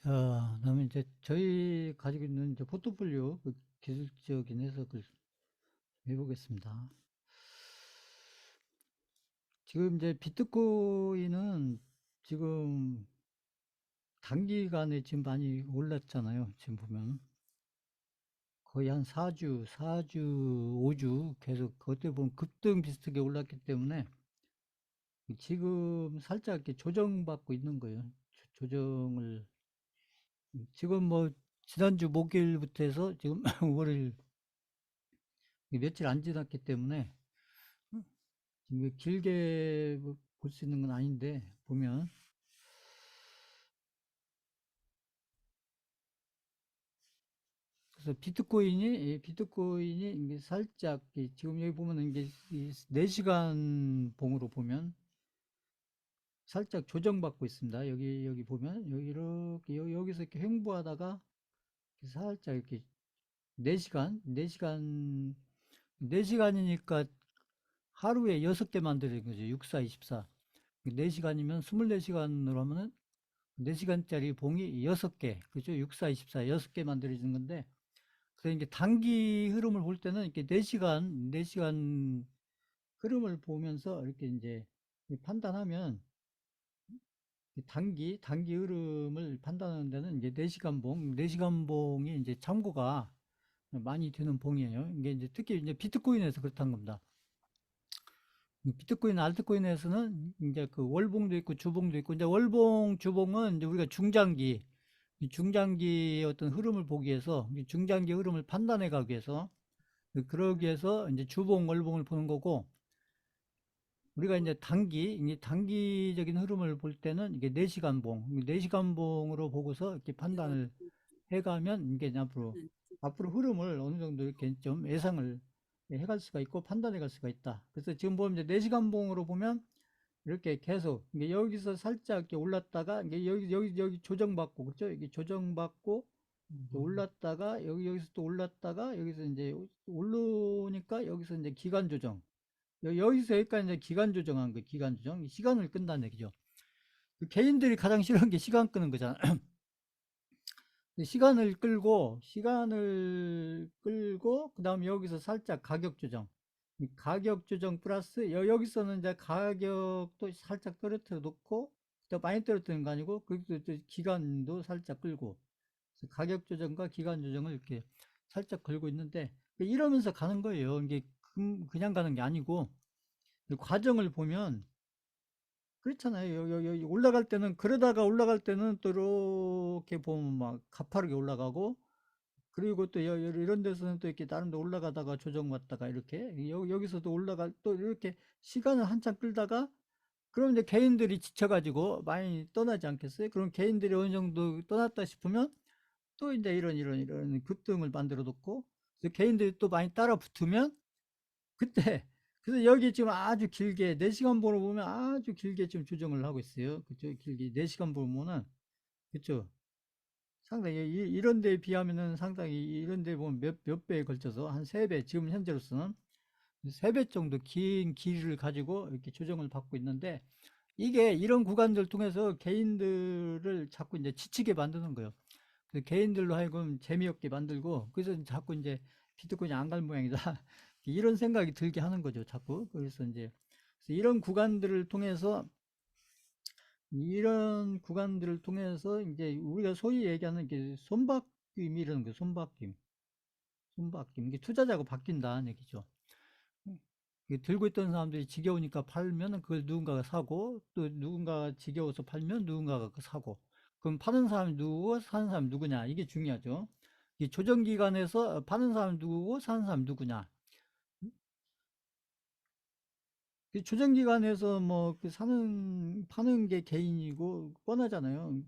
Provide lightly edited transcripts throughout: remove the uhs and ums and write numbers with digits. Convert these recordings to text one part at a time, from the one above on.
자, 그다음에 이제 저희 가지고 있는 이제 포트폴리오 그 기술적인 해석을 해보겠습니다. 지금 이제 비트코인은 지금 단기간에 지금 많이 올랐잖아요. 지금 보면 거의 한 4주, 5주 계속 그때 보면 급등 비슷하게 올랐기 때문에 지금 살짝 이렇게 조정받고 있는 거예요. 조정을 지금 뭐 지난주 목요일부터 해서 지금 월요일 며칠 안 지났기 때문에 지금 길게 볼 수 있는 건 아닌데 보면 그래서 비트코인이 이게 살짝 지금 여기 보면은 이게 4시간 봉으로 보면 살짝 조정받고 있습니다. 여기 보면 여기 이렇게 여기서 이렇게 횡보하다가 살짝 이렇게 4시간이니까 하루에 6개 만드는 거죠. 6, 4, 24. 4시간이면 24시간으로 하면은 4시간짜리 봉이 6개, 그죠? 6, 4, 24, 6개 만들어지는 건데, 그래서 이제 단기 흐름을 볼 때는 이렇게 4시간 흐름을 보면서 이렇게 이제 판단하면, 단기 흐름을 판단하는 데는 이제 4시간 봉이 이제 참고가 많이 되는 봉이에요. 이게 이제 특히 이제 비트코인에서 그렇다는 겁니다. 비트코인, 알트코인에서는 이제 그 월봉도 있고 주봉도 있고, 이제 월봉, 주봉은 이제 우리가 중장기, 이 중장기의 어떤 흐름을 보기 위해서, 이 중장기 흐름을 판단해 가기 위해서, 그러기 위해서 이제 주봉, 월봉을 보는 거고, 우리가 이제 이제 단기적인 흐름을 볼 때는 이게 4시간 봉, 4시간 봉으로 보고서 이렇게 판단을 해 가면 이게 앞으로 흐름을 어느 정도 이렇게 좀 예상을 해갈 수가 있고 판단해 갈 수가 있다. 그래서 지금 보면 이제 4시간 봉으로 보면 이렇게 계속 이게 여기서 살짝 이렇게 올랐다가 이게 여기 조정받고 그렇죠? 이게 조정받고 올랐다가 여기서 또 올랐다가 여기서 이제 오르니까 여기서 이제 기간 조정. 여기서 여기까지 이제 기간 조정한 거예요. 기간 조정. 시간을 끈다는 얘기죠. 그 개인들이 가장 싫어하는 게 시간 끄는 거잖아. 시간을 끌고 그다음에 여기서 살짝 가격 조정. 이 가격 조정 플러스 여기서는 이제 가격도 살짝 떨어뜨려 놓고 또 많이 떨어뜨리는 거 아니고 그리고 또 기간도 살짝 끌고 그래서 가격 조정과 기간 조정을 이렇게 살짝 걸고 있는데 이러면서 가는 거예요. 이게 그냥 가는 게 아니고 이 과정을 보면 그렇잖아요. 여기 올라갈 때는 그러다가 올라갈 때는 또 이렇게 보면 막 가파르게 올라가고 그리고 또 이런 데서는 또 이렇게 다른 데 올라가다가 조정받다가 이렇게 여기서도 올라갈 또 이렇게 시간을 한참 끌다가 그럼 이제 개인들이 지쳐가지고 많이 떠나지 않겠어요? 그럼 개인들이 어느 정도 떠났다 싶으면 또 이제 이런 급등을 만들어 놓고 그래서 개인들이 또 많이 따라 붙으면 그때 그래서 여기 지금 아주 길게 4시간 보러 보면 아주 길게 지금 조정을 하고 있어요. 그죠? 길게 4시간 보면은 그죠? 상당히 이런 데에 비하면은 상당히 이런 데 보면 몇 배에 걸쳐서 한 3배, 지금 현재로서는 3배 정도 긴 길이를 가지고 이렇게 조정을 받고 있는데 이게 이런 구간들을 통해서 개인들을 자꾸 이제 지치게 만드는 거예요. 그 개인들로 하여금 재미없게 만들고 그래서 자꾸 이제 비트코인이 안 갈 모양이다. 이런 생각이 들게 하는 거죠, 자꾸. 그래서 이제 이런 구간들을 통해서 이런 구간들을 통해서 이제 우리가 소위 얘기하는 게 손바뀜이라는 거예요. 손바뀜. 이게 투자자가 바뀐다는 얘기죠. 들고 있던 사람들이 지겨우니까 팔면 그걸 누군가가 사고 또 누군가가 지겨워서 팔면 누군가가 사고 그럼 파는 사람이 누구고 사는 사람이 누구냐 이게 중요하죠. 이 조정 기간에서 파는 사람이 누구고 사는 사람이 누구냐. 그 조정 기간에서 뭐그 파는 게 개인이고 뻔하잖아요.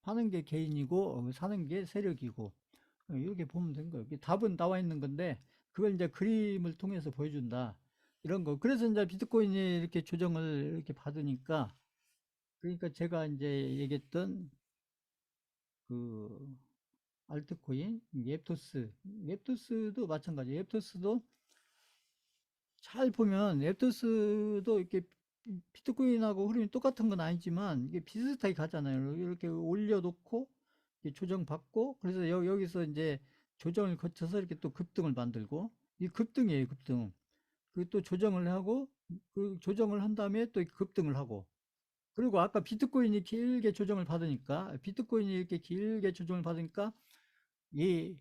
파는 게 개인이고 사는 게 세력이고 이렇게 보면 된 거예요. 답은 나와 있는 건데 그걸 이제 그림을 통해서 보여준다. 이런 거. 그래서 이제 비트코인이 이렇게 조정을 이렇게 받으니까 그러니까 제가 이제 얘기했던 그 알트코인, 앱토스도 마찬가지예요. 앱토스도 잘 보면 앱토스도 이렇게 비트코인하고 흐름이 똑같은 건 아니지만 이게 비슷하게 가잖아요. 이렇게 올려놓고 조정받고, 그래서 여기서 이제 조정을 거쳐서 이렇게 또 급등을 만들고, 이 급등이에요, 급등. 그 또 조정을 하고, 그 조정을 한 다음에 또 급등을 하고, 그리고 아까 비트코인이 길게 조정을 받으니까, 비트코인이 이렇게 길게 조정을 받으니까, 이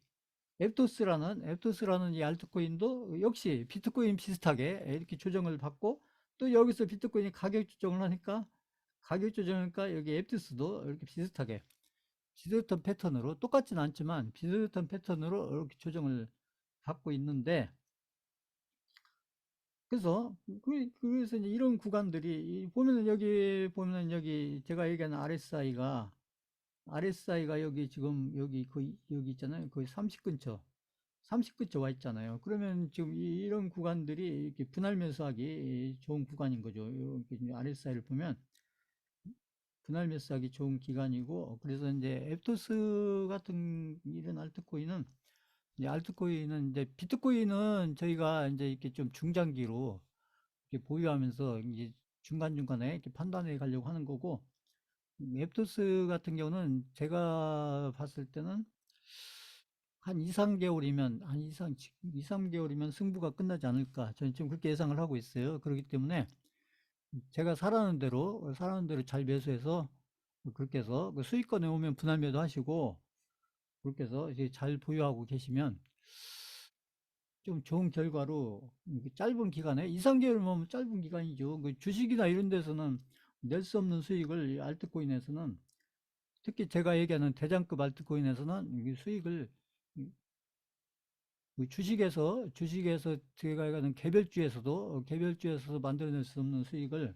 앱토스라는 이 알트코인도 역시 비트코인 비슷하게 이렇게 조정을 받고, 또 여기서 비트코인이 가격 조정을 하니까, 가격 조정하니까 여기 앱토스도 이렇게 비슷하게 비슷한 패턴으로, 똑같진 않지만 비슷한 패턴으로 이렇게 조정을 받고 있는데, 그래서 그래서 이제 이런 구간들이 보면은, 여기 보면은 여기 제가 얘기하는 RSI가 여기 지금 여기 거의 여기 있잖아요. 거의 30 근처, 30 근처 와 있잖아요. 그러면 지금 이런 구간들이 이렇게 분할 매수하기 좋은 구간인 거죠. 이렇게 RSI를 보면 분할 매수하기 좋은 기간이고, 그래서 이제 앱토스 같은 이런 알트코인은 이제 비트코인은 저희가 이제 이렇게 좀 중장기로 이렇게 보유하면서 이제 중간중간에 이렇게 판단해 가려고 하는 거고, 앱토스 같은 경우는 제가 봤을 때는 한 2, 3개월이면, 한 2, 3개월이면 승부가 끝나지 않을까. 저는 지금 그렇게 예상을 하고 있어요. 그렇기 때문에 제가 사라는 대로 잘 매수해서, 그렇게 해서 그 수익권에 오면 분할 매도 하시고, 그렇게 해서 이제 잘 보유하고 계시면 좀 좋은 결과로, 짧은 기간에, 2, 3개월이면 짧은 기간이죠. 그 주식이나 이런 데서는 낼 수 없는 수익을, 알트코인에서는, 특히 제가 얘기하는 대장급 알트코인에서는 수익을, 그 주식에서 제가 얘기하는 개별주에서도 만들어낼 수 없는 수익을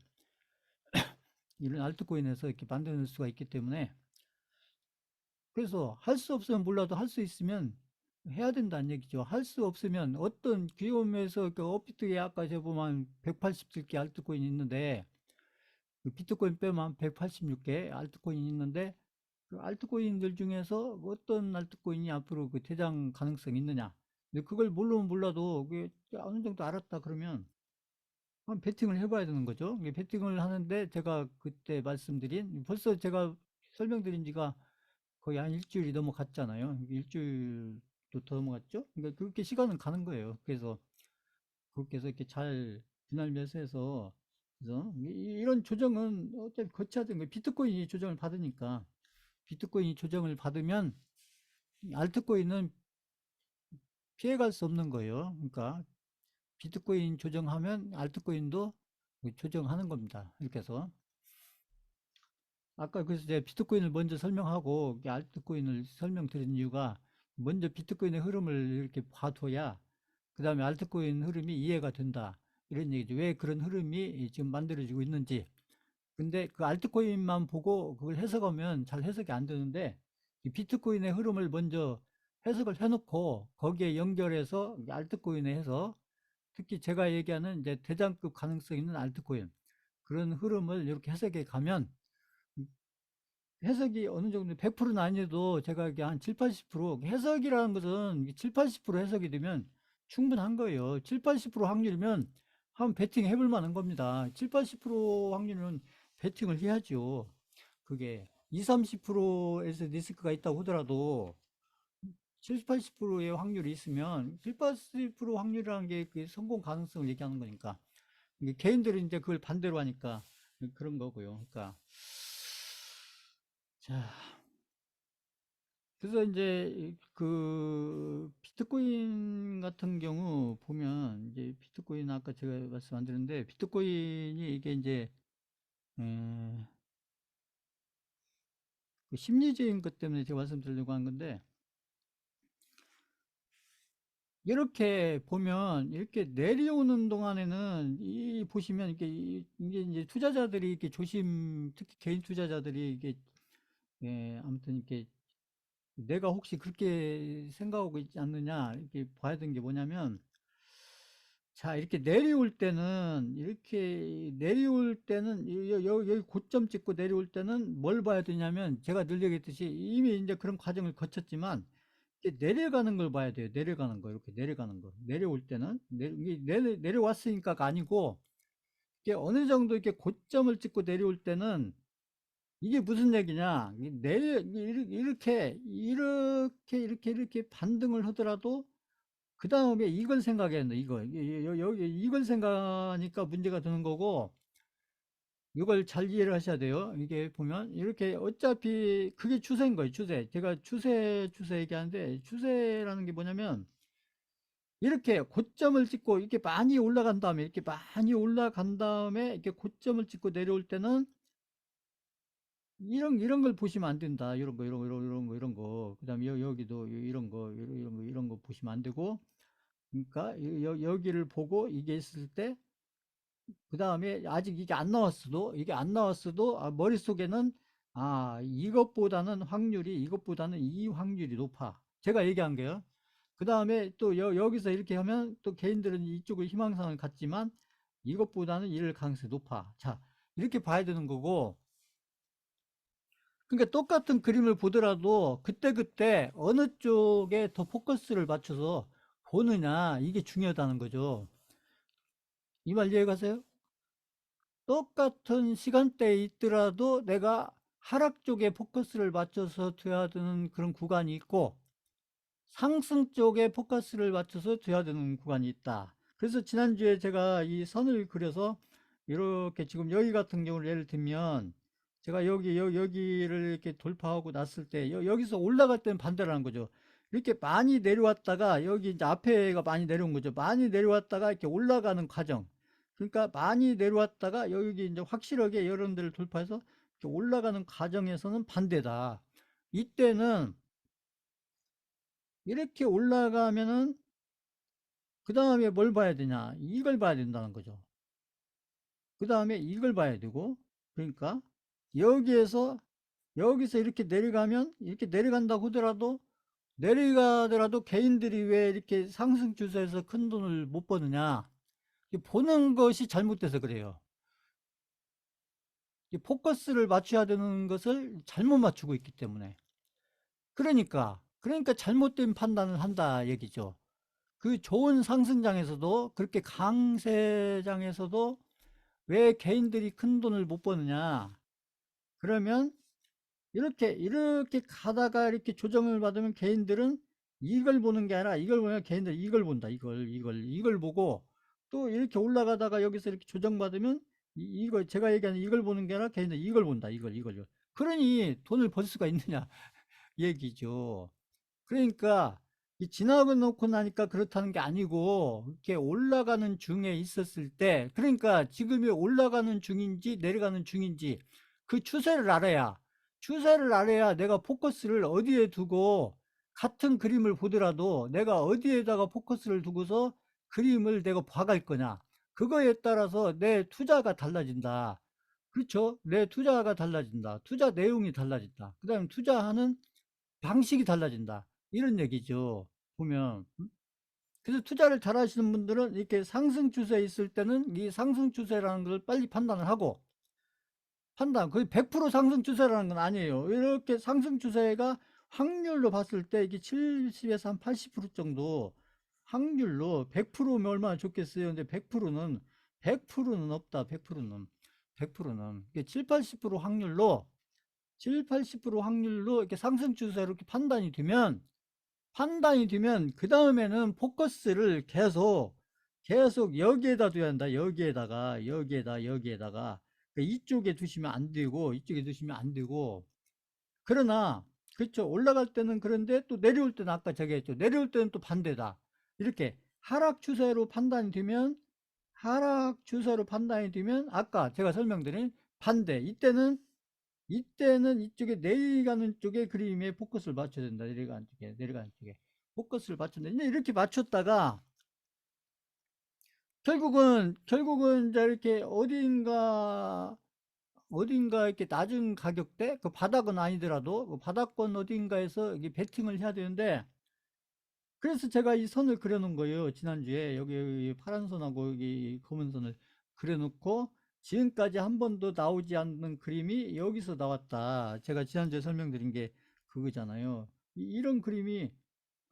이런 알트코인에서 이렇게 만들어낼 수가 있기 때문에, 그래서 할 수 없으면 몰라도 할 수 있으면 해야 된다는 얘기죠. 할 수 없으면 어떤 귀여움에서 그 업비트에 아까 제가 보면 187개 알트코인이 있는데, 그 비트코인 빼면 한 186개 알트코인이 있는데, 그 알트코인들 중에서 어떤 알트코인이 앞으로 그 대장 가능성이 있느냐. 근데 그걸 모르면 몰라도 그게 어느 정도 알았다 그러면 한번 베팅을 해봐야 되는 거죠. 이게 베팅을 하는데, 제가 그때 말씀드린, 벌써 제가 설명드린 지가 거의 한 일주일이 넘어갔잖아요. 일주일도 더 넘어갔죠? 그러니까 그렇게 시간은 가는 거예요. 그래서 그렇게 해서 이렇게 잘 분할 매수해서, 그래서 이런 조정은 어차피 거쳐야 되는 거예요. 비트코인이 조정을 받으니까. 비트코인이 조정을 받으면 알트코인은 피해갈 수 없는 거예요. 그러니까 비트코인 조정하면 알트코인도 조정하는 겁니다. 이렇게 해서 아까 그래서 제가 비트코인을 먼저 설명하고 알트코인을 설명드린 이유가, 먼저 비트코인의 흐름을 이렇게 봐둬야 그 다음에 알트코인 흐름이 이해가 된다, 이런 얘기죠. 왜 그런 흐름이 지금 만들어지고 있는지. 근데 그 알트코인만 보고 그걸 해석하면 잘 해석이 안 되는데, 이 비트코인의 흐름을 먼저 해석을 해놓고 거기에 연결해서 알트코인에 해서, 특히 제가 얘기하는 이제 대장급 가능성 있는 알트코인, 그런 흐름을 이렇게 해석해 가면, 해석이 어느 정도 100%는 아니어도 제가 이게 한 7, 80%, 해석이라는 것은 7, 80% 해석이 되면 충분한 거예요. 7, 80% 확률이면 한번 베팅 해볼 만한 겁니다. 7, 80% 확률은 베팅을 해야죠. 그게 2, 30%에서 리스크가 있다고 하더라도 7, 80%의 확률이 있으면, 7, 80% 확률이라는 게 그 성공 가능성을 얘기하는 거니까. 이게 개인들은 이제 그걸 반대로 하니까 그런 거고요. 그러니까 자, 그래서 이제 그 비트코인 같은 경우 보면, 이제 비트코인 아까 제가 말씀 안 드렸는데, 비트코인이 이게 이제 에, 그 심리적인 것 때문에 제가 말씀드리려고 한 건데, 이렇게 보면 이렇게 내려오는 동안에는 이 보시면 이게 이게 이제 투자자들이 이렇게 특히 개인 투자자들이 이게, 아무튼 이렇게 내가 혹시 그렇게 생각하고 있지 않느냐 이렇게 봐야 되는 게 뭐냐면, 자, 이렇게 내려올 때는 여기 고점 찍고 내려올 때는 뭘 봐야 되냐면, 제가 늘 얘기했듯이 이미 이제 그런 과정을 거쳤지만 이렇게 내려가는 걸 봐야 돼요. 내려가는 거, 이렇게 내려가는 거. 내려올 때는 이게 내려왔으니까가 아니고, 이게 어느 정도 이렇게 고점을 찍고 내려올 때는 이게 무슨 얘기냐? 이렇게 반등을 하더라도 그 다음에 이걸 생각해야 된다. 여기 이걸 생각하니까 문제가 되는 거고, 이걸 잘 이해를 하셔야 돼요. 이게 보면 이렇게 어차피 그게 추세인 거예요. 추세. 제가 추세 얘기하는데, 추세라는 게 뭐냐면 이렇게 고점을 찍고 이렇게 많이 올라간 다음에, 이렇게 많이 올라간 다음에 이렇게 고점을 찍고 내려올 때는 이런 걸 보시면 안 된다. 이런 거. 그다음에 여기도 이런 거 보시면 안 되고, 그러니까 여기를 보고 이게 있을 때, 그 다음에 아직 이게 안 나왔어도 머릿속에는, 이것보다는 이 확률이 높아. 제가 얘기한 게요. 그 다음에 또 여기서 이렇게 하면 또 개인들은 이쪽을 희망상을 갖지만 이것보다는 이럴 가능성이 높아. 자, 이렇게 봐야 되는 거고, 그러니까 똑같은 그림을 보더라도 그때그때 어느 쪽에 더 포커스를 맞춰서 보느냐, 이게 중요하다는 거죠. 이 말 이해 가세요? 똑같은 시간대에 있더라도 내가 하락 쪽에 포커스를 맞춰서 둬야 되는 그런 구간이 있고, 상승 쪽에 포커스를 맞춰서 둬야 되는 구간이 있다. 그래서 지난주에 제가 이 선을 그려서 이렇게, 지금 여기 같은 경우를 예를 들면, 제가 여기를 이렇게 돌파하고 났을 때 여기서 올라갈 때는 반대라는 거죠. 이렇게 많이 내려왔다가 여기 이제 앞에가 많이 내려온 거죠. 많이 내려왔다가 이렇게 올라가는 과정. 그러니까 많이 내려왔다가 여기 이제 확실하게 이런 데를 돌파해서 이렇게 올라가는 과정에서는 반대다. 이때는 이렇게 올라가면은 그 다음에 뭘 봐야 되냐? 이걸 봐야 된다는 거죠. 그 다음에 이걸 봐야 되고, 그러니까 여기에서 여기서 이렇게 내려가면, 이렇게 내려간다고 하더라도, 내려가더라도 개인들이 왜 이렇게 상승 추세에서 큰 돈을 못 버느냐? 보는 것이 잘못돼서 그래요. 포커스를 맞춰야 되는 것을 잘못 맞추고 있기 때문에. 그러니까 잘못된 판단을 한다 얘기죠. 그 좋은 상승장에서도, 그렇게 강세장에서도 왜 개인들이 큰 돈을 못 버느냐? 그러면 이렇게 가다가 이렇게 조정을 받으면 개인들은 이걸 보는 게 아니라, 이걸 보면 개인들 이걸 본다. 이걸 보고, 또 이렇게 올라가다가 여기서 이렇게 조정받으면 이거 제가 얘기하는 이걸 보는 게 아니라 개인들 이걸 본다. 이걸. 그러니 돈을 벌 수가 있느냐 얘기죠. 그러니까 이 지나고 놓고 나니까 그렇다는 게 아니고, 이렇게 올라가는 중에 있었을 때, 그러니까 지금이 올라가는 중인지 내려가는 중인지 그 추세를 알아야 내가 포커스를 어디에 두고, 같은 그림을 보더라도 내가 어디에다가 포커스를 두고서 그림을 내가 봐갈 거냐, 그거에 따라서 내 투자가 달라진다. 그렇죠? 내 투자가 달라진다. 투자 내용이 달라진다. 그 다음에 투자하는 방식이 달라진다. 이런 얘기죠. 보면. 그래서 투자를 잘 하시는 분들은 이렇게 상승 추세에 있을 때는 이 상승 추세라는 걸 빨리 판단을 하고, 거의 100% 상승 추세라는 건 아니에요. 이렇게 상승 추세가 확률로 봤을 때 이게 70에서 한 80% 정도 확률로, 100%면 얼마나 좋겠어요. 근데 100%는 없다. 100%는 7, 80% 확률로, 7, 80% 확률로 이렇게 상승 추세로 이렇게 판단이 되면 그 다음에는 포커스를 계속 여기에다 둬야 한다. 여기에다가. 그러니까 이쪽에 두시면 안 되고, 이쪽에 두시면 안 되고. 그러나, 그렇죠. 올라갈 때는 그런데, 또 내려올 때는 아까 저기 했죠. 내려올 때는 또 반대다. 이렇게 하락 추세로 판단이 되면 아까 제가 설명드린 반대. 이때는 이쪽에 내려가는 쪽에 그림에 포커스를 맞춰야 된다. 내려가는 쪽에 포커스를 맞춘다. 이렇게 맞췄다가 결국은 이제 이렇게 어딘가 이렇게 낮은 가격대, 그 바닥은 아니더라도 그 바닥권 어딘가에서 이게 베팅을 해야 되는데, 그래서 제가 이 선을 그려놓은 거예요. 지난주에 여기 파란 선하고 여기 검은 선을 그려놓고, 지금까지 한 번도 나오지 않는 그림이 여기서 나왔다. 제가 지난주에 설명드린 게 그거잖아요. 이런 그림이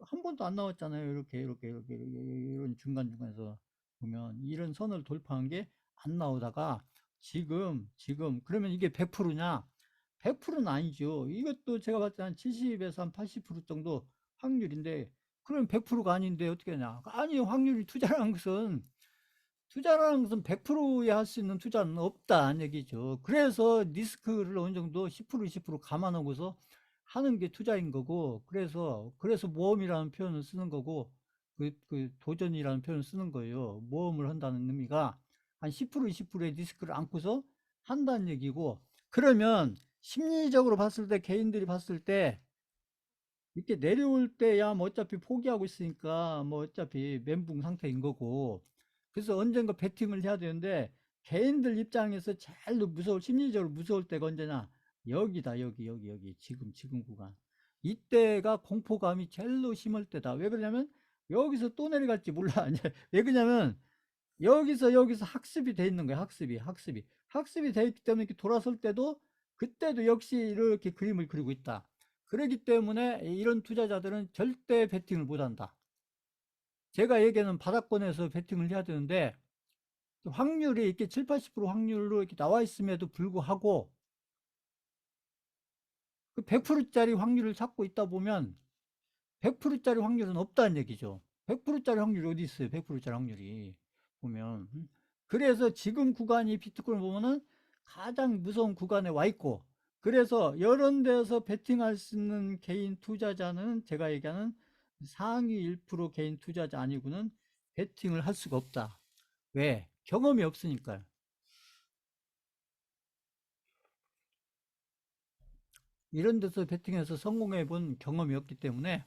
한 번도 안 나왔잖아요. 이렇게 이런 중간중간에서 보면 이런 선을 돌파한 게 안 나오다가, 지금 그러면 이게 100%냐? 100%는 아니죠. 이것도 제가 봤을 때 한 70에서 한 80% 정도 확률인데, 그럼 100%가 아닌데 어떻게 하냐? 아니, 확률이 투자라는 것은 100%에 할 수 있는 투자는 없다는 얘기죠. 그래서 리스크를 어느 정도 10% 20% 감안하고서 하는 게 투자인 거고, 그래서 모험이라는 표현을 쓰는 거고, 그 도전이라는 표현을 쓰는 거예요. 모험을 한다는 의미가 한 10% 20%의 리스크를 안고서 한다는 얘기고, 그러면 심리적으로 봤을 때, 개인들이 봤을 때 이렇게 내려올 때야 뭐 어차피 포기하고 있으니까 뭐 어차피 멘붕 상태인 거고, 그래서 언젠가 베팅을 해야 되는데, 개인들 입장에서 제일 심리적으로 무서울 때가 언제냐? 여기다, 여기, 지금 구간. 이때가 공포감이 제일로 심할 때다. 왜 그러냐면 여기서 또 내려갈지 몰라. 이제 왜 그러냐면 여기서 학습이 돼 있는 거야. 학습이 돼 있기 때문에 이렇게 돌아설 때도, 그때도 역시 이렇게 그림을 그리고 있다. 그렇기 때문에 이런 투자자들은 절대 베팅을 못 한다. 제가 얘기하는 바닥권에서 베팅을 해야 되는데, 확률이 이렇게 7, 80% 확률로 이렇게 나와 있음에도 불구하고 그 100%짜리 확률을 찾고 있다 보면 100%짜리 확률은 없다는 얘기죠. 100%짜리 확률이 어디 있어요? 100%짜리 확률이 보면. 그래서 지금 구간이 비트코인 보면은 가장 무서운 구간에 와 있고, 그래서 이런 데서 베팅할 수 있는 개인 투자자는 제가 얘기하는 상위 1% 개인 투자자 아니고는 베팅을 할 수가 없다. 왜? 경험이 없으니까요. 이런 데서 베팅해서 성공해 본 경험이 없기 때문에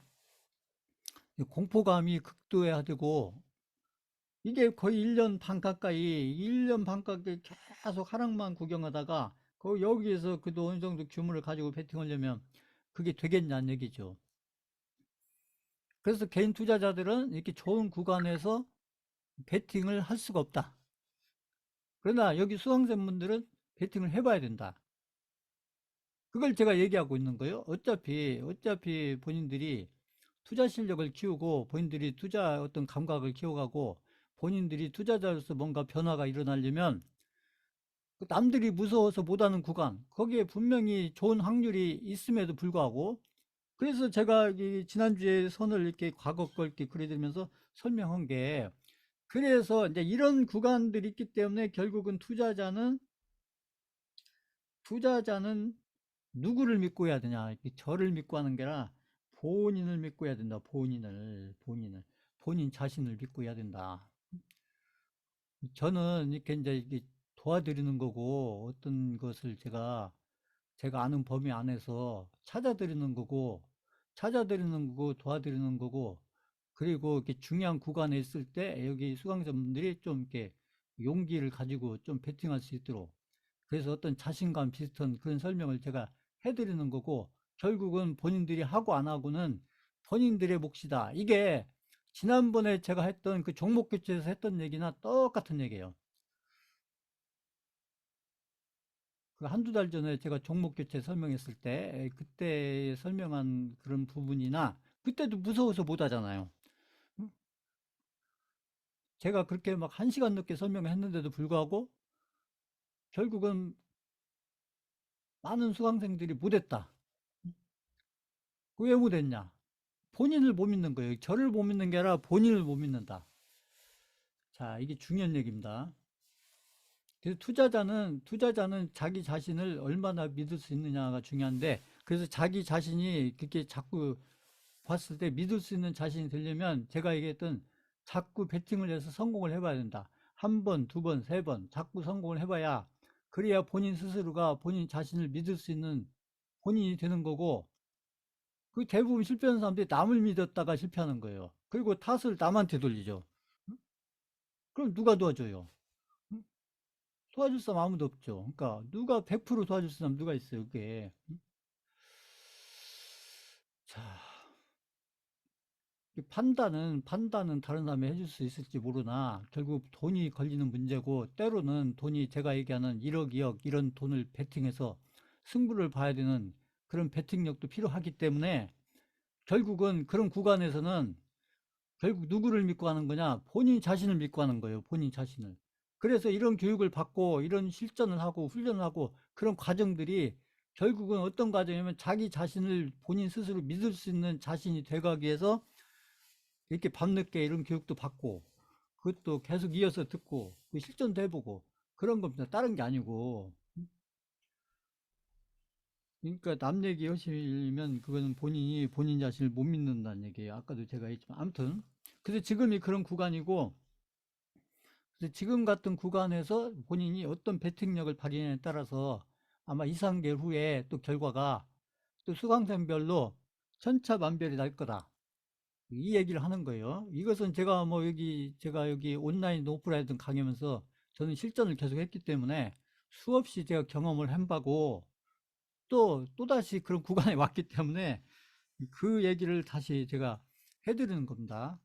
공포감이 극도해야 되고, 이게 거의 1년 반 가까이 계속 하락만 구경하다가 여기에서 그래도 어느 정도 규모를 가지고 베팅하려면 그게 되겠냐는 얘기죠. 그래서 개인 투자자들은 이렇게 좋은 구간에서 베팅을 할 수가 없다. 그러나 여기 수강생분들은 베팅을 해봐야 된다. 그걸 제가 얘기하고 있는 거예요. 어차피 본인들이 투자 실력을 키우고, 본인들이 투자 어떤 감각을 키워가고, 본인들이 투자자로서 뭔가 변화가 일어나려면 남들이 무서워서 못하는 구간, 거기에 분명히 좋은 확률이 있음에도 불구하고, 그래서 제가 지난주에 선을 이렇게 과거 걸 이렇게 그려드리면서 설명한 게, 그래서 이제 이런 구간들이 있기 때문에 결국은 투자자는 누구를 믿고 해야 되냐? 저를 믿고 하는 게 아니라 본인을 믿고 해야 된다. 본인 자신을 믿고 해야 된다. 저는 이렇게 이제 이게 도와드리는 거고, 어떤 것을 제가 아는 범위 안에서 찾아드리는 거고, 도와드리는 거고, 그리고 이렇게 중요한 구간에 있을 때 여기 수강자분들이 좀 이렇게 용기를 가지고 좀 베팅할 수 있도록, 그래서 어떤 자신감 비슷한 그런 설명을 제가 해드리는 거고, 결국은 본인들이 하고 안 하고는 본인들의 몫이다. 이게 지난번에 제가 했던 그 종목 교체에서 했던 얘기나 똑같은 얘기예요. 그 한두 달 전에 제가 종목 교체 설명했을 때 그때 설명한 그런 부분이나, 그때도 무서워서 못 하잖아요. 응? 제가 그렇게 막 1시간 넘게 설명했는데도 불구하고 결국은 많은 수강생들이 못했다. 왜 못했냐? 본인을 못 믿는 거예요. 저를 못 믿는 게 아니라 본인을 못 믿는다. 자, 이게 중요한 얘기입니다. 그래서 투자자는 자기 자신을 얼마나 믿을 수 있느냐가 중요한데, 그래서 자기 자신이 그렇게 자꾸 봤을 때 믿을 수 있는 자신이 되려면 제가 얘기했던 자꾸 베팅을 해서 성공을 해봐야 된다. 한 번, 두 번, 세 번 자꾸 성공을 해봐야, 그래야 본인 스스로가 본인 자신을 믿을 수 있는 본인이 되는 거고, 그 대부분 실패하는 사람들이 남을 믿었다가 실패하는 거예요. 그리고 탓을 남한테 돌리죠. 그럼 누가 도와줘요? 도와줄 사람 아무도 없죠. 그러니까 누가 100% 도와줄 사람 누가 있어요, 그게. 자, 판단은 다른 사람이 해줄 수 있을지 모르나 결국 돈이 걸리는 문제고, 때로는 돈이 제가 얘기하는 1억, 2억 이런 돈을 베팅해서 승부를 봐야 되는 그런 베팅력도 필요하기 때문에, 결국은 그런 구간에서는 결국 누구를 믿고 하는 거냐? 본인 자신을 믿고 하는 거예요. 본인 자신을. 그래서 이런 교육을 받고 이런 실전을 하고 훈련을 하고 그런 과정들이 결국은 어떤 과정이냐면 자기 자신을 본인 스스로 믿을 수 있는 자신이 돼가기 위해서 이렇게 밤늦게 이런 교육도 받고 그것도 계속 이어서 듣고 그 실전도 해보고 그런 겁니다. 다른 게 아니고. 그러니까 남 얘기 하시면 그거는 본인이 본인 자신을 못 믿는다는 얘기예요. 아까도 제가 했지만 아무튼 그래서 지금이 그런 구간이고 그래서 지금 같은 구간에서 본인이 어떤 배팅력을 발휘하냐에 따라서 아마 2, 3개월 후에 또 결과가 또 수강생별로 천차만별이 날 거다. 이 얘기를 하는 거예요. 이것은 제가 뭐 제가 여기 온라인 오프라인 강의하면서 저는 실전을 계속 했기 때문에 수없이 제가 경험을 한 바고 또다시 그런 구간에 왔기 때문에 그 얘기를 다시 제가 해드리는 겁니다.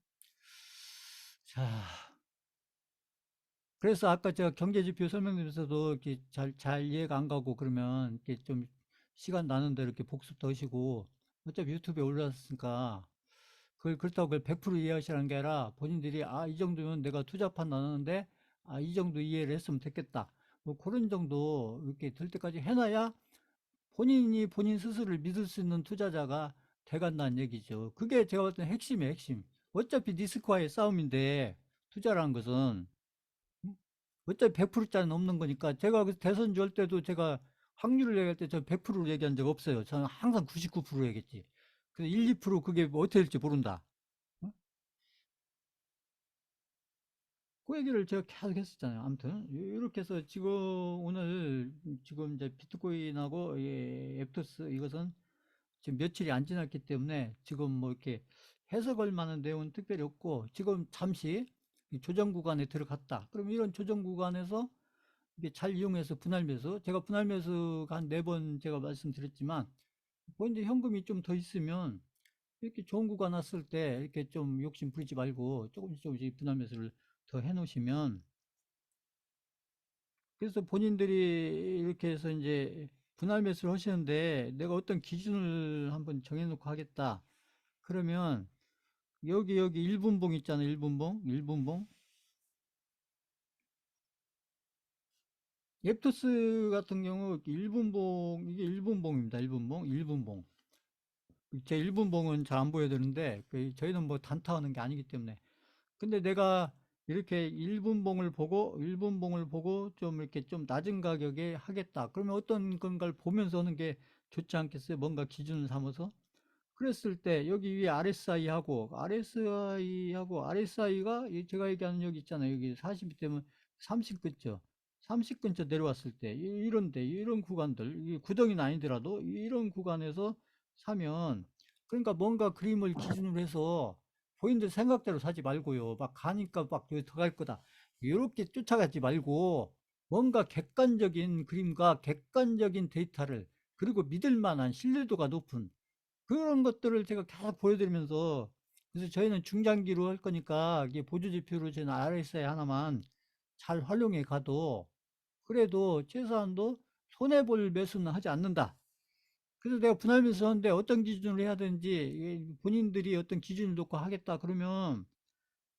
자, 그래서 아까 제가 경제지표 설명드리면서도 이렇게 잘 이해가 안 가고 그러면 이렇게 좀 시간 나는 대로 이렇게 복습도 하시고 어차피 유튜브에 올라왔으니까 그렇다고 그걸 100% 이해하시라는 게 아니라 본인들이 아, 이 정도면 내가 투자판 나누는데 아, 이 정도 이해를 했으면 됐겠다. 뭐 그런 정도 이렇게 될 때까지 해놔야 본인이 본인 스스로를 믿을 수 있는 투자자가 돼간다는 얘기죠. 그게 제가 봤을 때 핵심이에요, 핵심. 어차피 리스크와의 싸움인데 투자라는 것은 어차피 100%짜리 넘는 거니까 제가 그 대선주 할 때도 제가 확률을 얘기할 때 저 100%로 얘기한 적 없어요. 저는 항상 99% 얘기했지. 근데 1, 2% 그게 뭐 어떻게 될지 모른다. 어? 그 얘기를 제가 계속 했었잖아요. 아무튼 이렇게 해서 지금 오늘 지금 이제 비트코인하고 앱토스 이것은 지금 며칠이 안 지났기 때문에 지금 뭐 이렇게 해석할 만한 내용은 특별히 없고 지금 잠시 조정 구간에 들어갔다. 그럼 이런 조정 구간에서 이게 잘 이용해서 분할 매수. 제가 분할 매수가 한 4번 제가 말씀드렸지만 뭐 이제 현금이 좀 더 있으면 이렇게 좋은 구간 왔을 때 이렇게 좀 욕심 부리지 말고 조금씩 분할 매수를 더 해 놓으시면 그래서 본인들이 이렇게 해서 이제 분할 매수를 하시는데 내가 어떤 기준을 한번 정해 놓고 하겠다. 그러면 여기 1분봉 있잖아요. 1분봉. 1분봉. 앱토스 같은 경우 1분봉 이게 1분봉입니다. 1분봉. 1분봉. 제 1분봉은 잘 안 보여드리는데 저희는 뭐 단타하는 게 아니기 때문에 근데 내가 이렇게 1분봉을 보고 좀 이렇게 좀 낮은 가격에 하겠다. 그러면 어떤 건가를 보면서 하는 게 좋지 않겠어요? 뭔가 기준을 삼아서. 그랬을 때 여기 위에 RSI가 제가 얘기하는 여기 있잖아요. 여기 40이 되면 30 근처. 30 근처 내려왔을 때 이런데 이런 구간들 구덩이는 아니더라도 이런 구간에서 사면 그러니까 뭔가 그림을 기준으로 해서 본인들 생각대로 사지 말고요. 막 가니까 막 여기 더 갈 거다. 이렇게 쫓아가지 말고 뭔가 객관적인 그림과 객관적인 데이터를 그리고 믿을 만한 신뢰도가 높은 그런 것들을 제가 계속 보여드리면서 그래서 저희는 중장기로 할 거니까 이게 보조지표로 저희는 RSI 하나만 잘 활용해 가도 그래도 최소한도 손해볼 매수는 하지 않는다. 그래서 내가 분할 매수하는데 어떤 기준으로 해야 되는지 본인들이 어떤 기준을 놓고 하겠다 그러면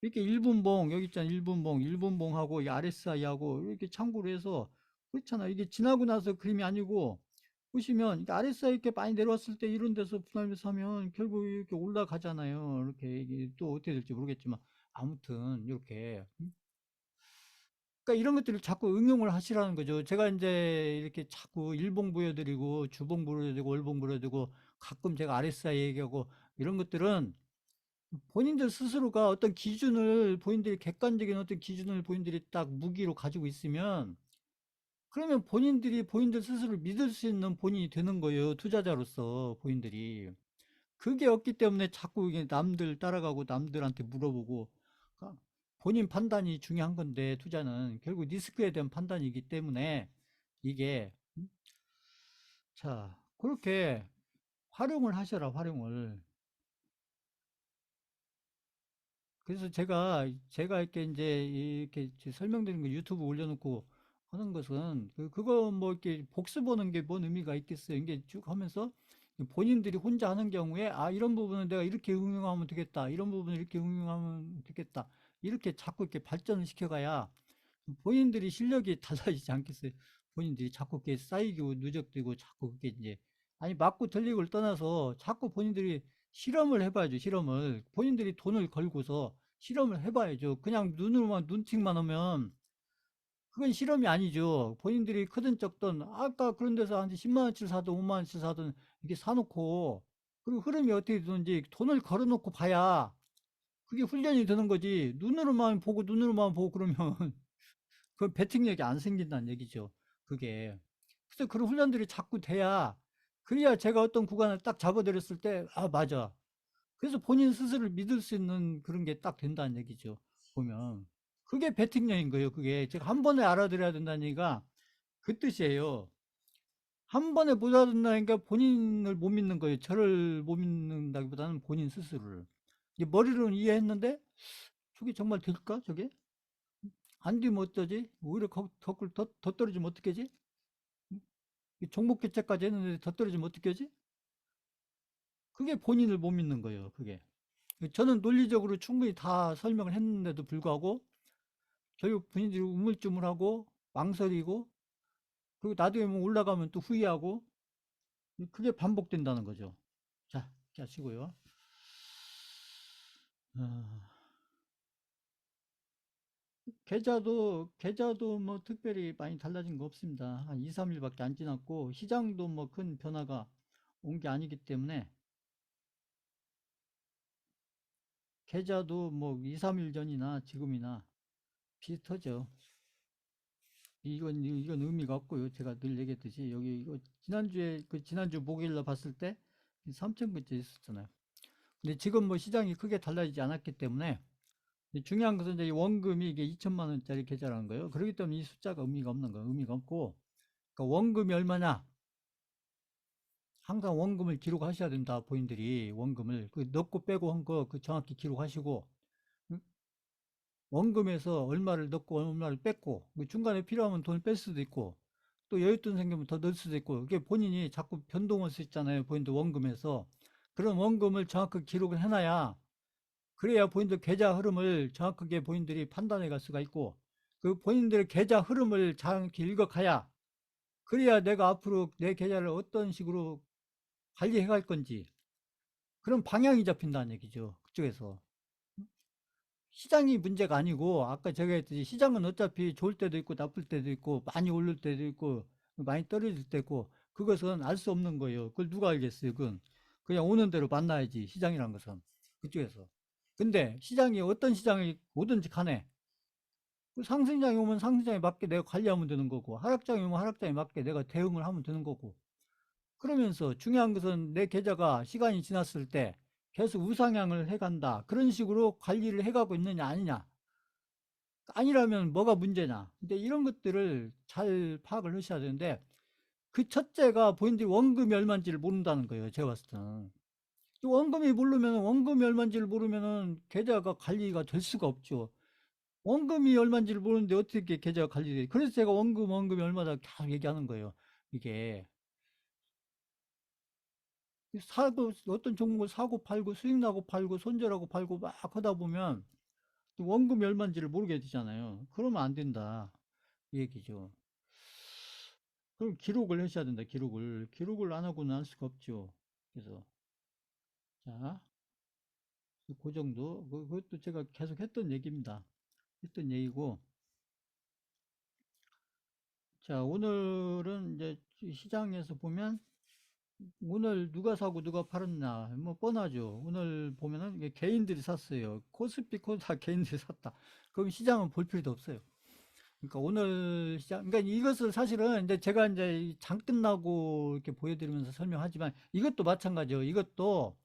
이렇게 1분봉 여기 있잖아 1분봉하고 이 RSI하고 이렇게 참고로 해서 그렇잖아 이게 지나고 나서 그림이 아니고 보시면 RSI 이렇게 많이 내려왔을 때 이런 데서 분할매수 하면 결국 이렇게 올라가잖아요. 이렇게 이게 또 어떻게 될지 모르겠지만 아무튼 이렇게 그러니까 이런 것들을 자꾸 응용을 하시라는 거죠. 제가 이제 이렇게 자꾸 일봉 보여드리고 주봉 보여드리고 월봉 보여드리고 가끔 제가 RSI 얘기하고 이런 것들은 본인들 스스로가 어떤 기준을 본인들이 객관적인 어떤 기준을 본인들이 딱 무기로 가지고 있으면 그러면 본인들이 본인들 스스로 믿을 수 있는 본인이 되는 거예요. 투자자로서 본인들이. 그게 없기 때문에 자꾸 이게 남들 따라가고 남들한테 물어보고 그러니까 본인 판단이 중요한 건데 투자는 결국 리스크에 대한 판단이기 때문에 이게 자 그렇게 활용을 하셔라 활용을 그래서 제가 이렇게 이제 이렇게 설명드린 거 유튜브 올려놓고 하는 것은 그거 뭐 이렇게 복습하는 게 뭔 의미가 있겠어요. 이게 쭉 하면서 본인들이 혼자 하는 경우에 아 이런 부분은 내가 이렇게 응용하면 되겠다. 이런 부분을 이렇게 응용하면 되겠다. 이렇게 자꾸 이렇게 발전을 시켜가야 본인들이 실력이 달라지지 않겠어요. 본인들이 자꾸 그게 쌓이고 누적되고 자꾸 그게 이제 아니 맞고 틀리고를 떠나서 자꾸 본인들이 실험을 해봐야죠. 실험을 본인들이 돈을 걸고서 실험을 해봐야죠. 그냥 눈으로만 눈팅만 하면 그건 실험이 아니죠. 본인들이 크든 적든 아까 그런 데서 한 10만 원치를 사든 5만 원치를 사든 이렇게 사놓고 그리고 흐름이 어떻게 되는지 돈을 걸어놓고 봐야 그게 훈련이 되는 거지. 눈으로만 보고 그러면 그 배팅력이 안 생긴다는 얘기죠. 그게. 그래서 그런 훈련들이 자꾸 돼야 그래야 제가 어떤 구간을 딱 잡아드렸을 때, 아, 맞아. 그래서 본인 스스로를 믿을 수 있는 그런 게 딱 된다는 얘기죠. 보면. 그게 배팅력인 거예요. 그게. 제가 한 번에 알아들어야 된다는 얘기가 그 뜻이에요. 한 번에 못 알아듣는다니까 본인을 못 믿는 거예요. 저를 못 믿는다기보다는 본인 스스로를. 이제 머리로는 이해했는데, 저게 정말 될까? 저게? 안 되면 어쩌지? 오히려 더 떨어지면 어떡하지? 종목 교체까지 했는데 더 떨어지면 어떡하지? 그게 본인을 못 믿는 거예요. 그게. 저는 논리적으로 충분히 다 설명을 했는데도 불구하고 결국 본인들이 우물쭈물하고 망설이고 그리고 나중에 뭐 올라가면 또 후회하고 그게 반복된다는 거죠. 자, 자시고요. 계좌도 뭐 특별히 많이 달라진 거 없습니다. 한 2, 3일밖에 안 지났고 시장도 뭐 큰 변화가 온 게 아니기 때문에 계좌도 뭐 2, 3일 전이나 지금이나 비슷하죠. 이건 의미가 없고요. 제가 늘 얘기했듯이 여기 이거 지난주 목요일날 봤을 때 3,000분째 있었잖아요. 근데 지금 뭐 시장이 크게 달라지지 않았기 때문에 중요한 것은 이제 이 원금이 이게 2천만 원짜리 계좌라는 거예요. 그렇기 때문에 이 숫자가 의미가 없는 거예요. 의미가 없고 그러니까 원금이 얼마냐? 항상 원금을 기록하셔야 된다. 본인들이 원금을 그 넣고 빼고 한 거 그 정확히 기록하시고 원금에서 얼마를 넣고 얼마를 뺐고 그 중간에 필요하면 돈을 뺄 수도 있고 또 여윳돈 생기면 더 넣을 수도 있고 이게 본인이 자꾸 변동할 수 있잖아요. 본인들 원금에서 그런 원금을 정확하게 기록을 해놔야 그래야 본인들 계좌 흐름을 정확하게 본인들이 판단해 갈 수가 있고 그 본인들의 계좌 흐름을 정확히 읽어가야 그래야 내가 앞으로 내 계좌를 어떤 식으로 관리해 갈 건지 그런 방향이 잡힌다는 얘기죠. 그쪽에서. 시장이 문제가 아니고 아까 제가 했듯이 시장은 어차피 좋을 때도 있고 나쁠 때도 있고 많이 오를 때도 있고 많이 떨어질 때도 있고 그것은 알 수 없는 거예요. 그걸 누가 알겠어요. 그건 그냥 오는 대로 만나야지 시장이란 것은 그쪽에서. 근데 시장이 어떤 시장이 오든지 간에 그 상승장이 오면 상승장에 맞게 내가 관리하면 되는 거고 하락장이 오면 하락장에 맞게 내가 대응을 하면 되는 거고 그러면서 중요한 것은 내 계좌가 시간이 지났을 때 계속 우상향을 해간다. 그런 식으로 관리를 해가고 있느냐 아니냐. 아니라면 뭐가 문제냐. 근데 이런 것들을 잘 파악을 하셔야 되는데 그 첫째가 본인들이 원금이 얼마인지를 모른다는 거예요. 제가 봤을 때는. 원금이 얼마인지를 모르면은 계좌가 관리가 될 수가 없죠. 원금이 얼마인지를 모르는데 어떻게 계좌가 관리돼. 그래서 제가 원금이 얼마다 계속 얘기하는 거예요. 이게. 사고, 어떤 종목을 사고 팔고 수익 나고 팔고 손절하고 팔고 막 하다 보면 원금이 얼마인지를 모르게 되잖아요. 그러면 안 된다. 이 얘기죠. 그럼 기록을 하셔야 된다. 기록을 안 하고는 할 수가 없죠. 그래서 자, 그 정도. 그것도 제가 계속 했던 얘기입니다. 했던 얘기고. 자, 오늘은 이제 시장에서 보면 오늘 누가 사고 누가 팔았나 뭐 뻔하죠. 오늘 보면은 이게 개인들이 샀어요. 코스피 코스다 개인들이 샀다. 그럼 시장은 볼 필요도 없어요. 그러니까 오늘 시장, 그러니까 이것을 사실은 이제 제가 이제 장 끝나고 이렇게 보여드리면서 설명하지만 이것도 마찬가지예요. 이것도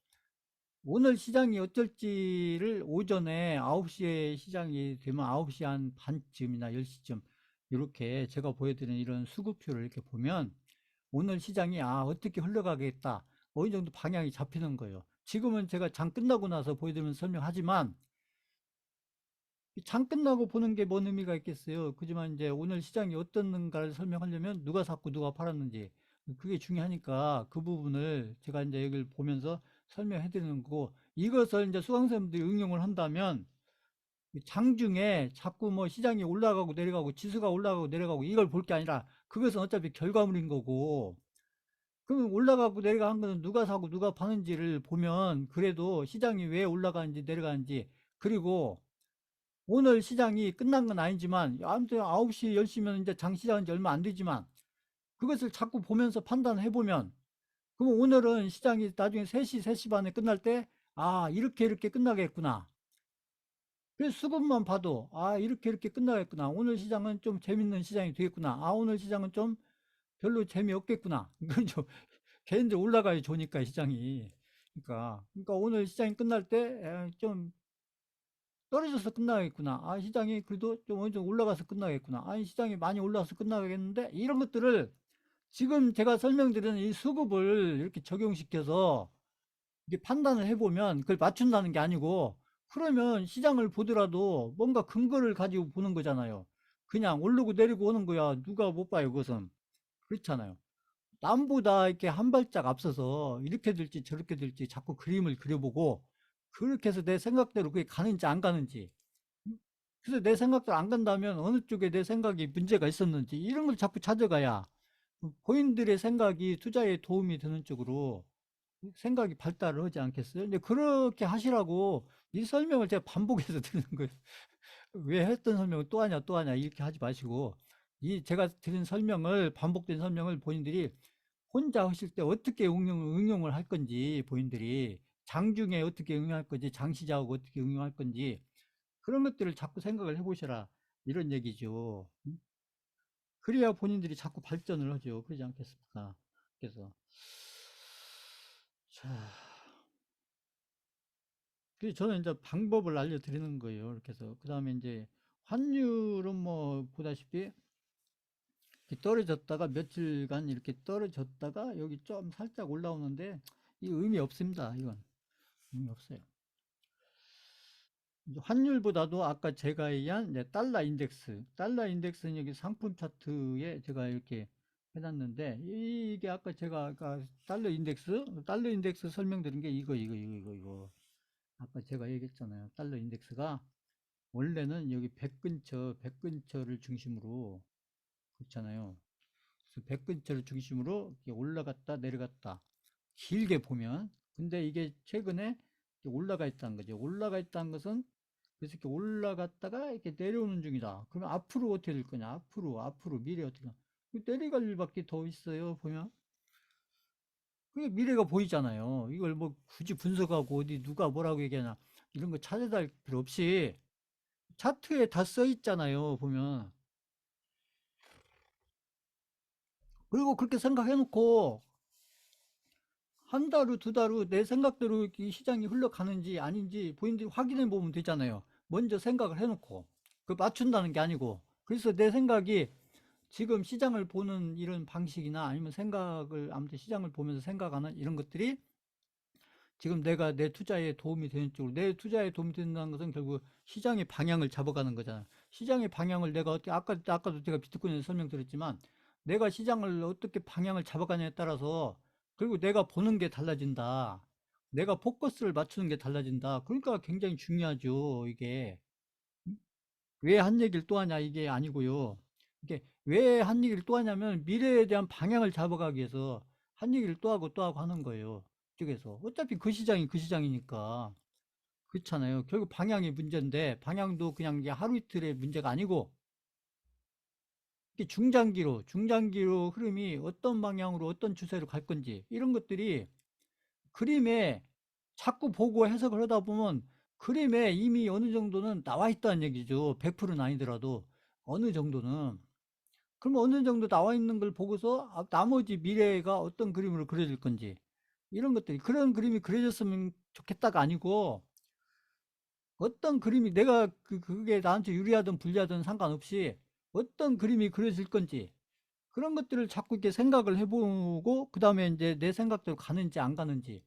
오늘 시장이 어쩔지를 오전에 9시에 시장이 되면 9시 한 반쯤이나 10시쯤 이렇게 제가 보여드리는 이런 수급표를 이렇게 보면 오늘 시장이 어떻게 흘러가겠다. 어느 정도 방향이 잡히는 거예요. 지금은 제가 장 끝나고 나서 보여드리면서 설명하지만 장 끝나고 보는 게 뭔 의미가 있겠어요. 그지만 이제 오늘 시장이 어떻는가를 설명하려면 누가 샀고 누가 팔았는지 그게 중요하니까 그 부분을 제가 이제 여기를 보면서 설명해 드리는 거고 이것을 이제 수강생들이 응용을 한다면 장중에 자꾸 뭐 시장이 올라가고 내려가고 지수가 올라가고 내려가고 이걸 볼 게 아니라 그것은 어차피 결과물인 거고, 그러면 올라가고 내려가는 거는 누가 사고 누가 파는지를 보면 그래도 시장이 왜 올라가는지 내려가는지, 그리고 오늘 시장이 끝난 건 아니지만 아무튼 9시 10시면 이제 장 시작한 지 얼마 안 되지만 그것을 자꾸 보면서 판단해 보면, 그럼 오늘은 시장이 나중에 3시 3시 반에 끝날 때 아 이렇게 이렇게 끝나겠구나, 그래서 수급만 봐도 아 이렇게 이렇게 끝나겠구나, 오늘 시장은 좀 재밌는 시장이 되겠구나, 아 오늘 시장은 좀 별로 재미없겠구나. 그죠? 걔네들 올라가야 좋으니까 시장이. 그러니까 오늘 시장이 끝날 때 좀 떨어져서 끝나겠구나, 아 시장이 그래도 좀 어느 정도 올라가서 끝나겠구나, 아니 시장이 많이 올라가서 끝나겠는데, 이런 것들을 지금 제가 설명드리는 이 수급을 이렇게 적용시켜서 이게 판단을 해보면 그걸 맞춘다는 게 아니고, 그러면 시장을 보더라도 뭔가 근거를 가지고 보는 거잖아요. 그냥 오르고 내리고 오는 거야 누가 못 봐요 그것은. 그렇잖아요. 남보다 이렇게 한 발짝 앞서서 이렇게 될지 저렇게 될지 자꾸 그림을 그려보고, 그렇게 해서 내 생각대로 그게 가는지 안 가는지, 그래서 내 생각대로 안 간다면 어느 쪽에 내 생각이 문제가 있었는지 이런 걸 자꾸 찾아가야 본인들의 생각이 투자에 도움이 되는 쪽으로 생각이 발달을 하지 않겠어요? 근데 그렇게 하시라고 이 설명을 제가 반복해서 드리는 거예요. 왜 했던 설명을 또 하냐 또 하냐 이렇게 하지 마시고, 이 제가 드린 설명을, 반복된 설명을 본인들이 혼자 하실 때 어떻게 응용을 할 건지, 본인들이 장중에 어떻게 응용할 건지, 장시자하고 어떻게 응용할 건지, 그런 것들을 자꾸 생각을 해보셔라, 이런 얘기죠. 그래야 본인들이 자꾸 발전을 하죠. 그러지 않겠습니까? 그래서 자, 그래서 저는 이제 방법을 알려드리는 거예요. 이렇게 해서 그 다음에 이제 환율은 뭐 보다시피 이렇게 떨어졌다가 며칠간 이렇게 떨어졌다가 여기 좀 살짝 올라오는데 이 의미 없습니다. 이건 의미 없어요. 환율보다도 아까 제가 얘기한 이제 달러 인덱스는 여기 상품 차트에 제가 이렇게 해놨는데, 이게 아까 제가 아까 달러 인덱스 설명드린 게 이거 아까 제가 얘기했잖아요. 달러 인덱스가 원래는 여기 100 근처를 중심으로, 그렇잖아요. 그래서 100 근처를 중심으로 이렇게 올라갔다 내려갔다 길게 보면, 근데 이게 최근에 올라가 있다는 거죠. 올라가 있다는 것은 그래서 이렇게 올라갔다가 이렇게 내려오는 중이다. 그러면 앞으로 어떻게 될 거냐? 앞으로 미래 어떻게? 내려갈 일밖에 더 있어요. 보면 그게 미래가 보이잖아요. 이걸 뭐 굳이 분석하고 어디 누가 뭐라고 얘기하나 이런 거 찾아다닐 필요 없이 차트에 다 써 있잖아요. 보면. 그리고 그렇게 생각해 놓고 한 달 후, 두 달 후 내 생각대로 이 시장이 흘러가는지 아닌지 본인들이 확인해 보면 되잖아요. 먼저 생각을 해 놓고. 그 맞춘다는 게 아니고. 그래서 내 생각이 지금 시장을 보는 이런 방식이나 아니면 생각을, 아무튼 시장을 보면서 생각하는 이런 것들이 지금 내가 내 투자에 도움이 되는 쪽으로, 내 투자에 도움이 된다는 것은 결국 시장의 방향을 잡아가는 거잖아. 시장의 방향을 내가 어떻게, 아까도 제가 비트코인에 설명드렸지만, 내가 시장을 어떻게 방향을 잡아가냐에 따라서 그리고 내가 보는 게 달라진다. 내가 포커스를 맞추는 게 달라진다. 그러니까 굉장히 중요하죠, 이게. 왜 한 얘기를 또 하냐 이게 아니고요. 이게 왜 한 얘기를 또 하냐면 미래에 대한 방향을 잡아가기 위해서 한 얘기를 또 하고 하는 거예요. 쪽에서 어차피 그 시장이 그 시장이니까. 그렇잖아요. 결국 방향이 문제인데, 방향도 그냥 이게 하루 이틀의 문제가 아니고 이게 중장기로 흐름이 어떤 방향으로 어떤 추세로 갈 건지 이런 것들이 그림에 자꾸 보고 해석을 하다 보면 그림에 이미 어느 정도는 나와 있다는 얘기죠. 100%는 아니더라도 어느 정도는. 그럼 어느 정도 나와 있는 걸 보고서 나머지 미래가 어떤 그림으로 그려질 건지 이런 것들이, 그런 그림이 그려졌으면 좋겠다가 아니고 어떤 그림이 내가 그게 나한테 유리하든 불리하든 상관없이 어떤 그림이 그려질 건지 그런 것들을 자꾸 이렇게 생각을 해보고 그 다음에 이제 내 생각대로 가는지 안 가는지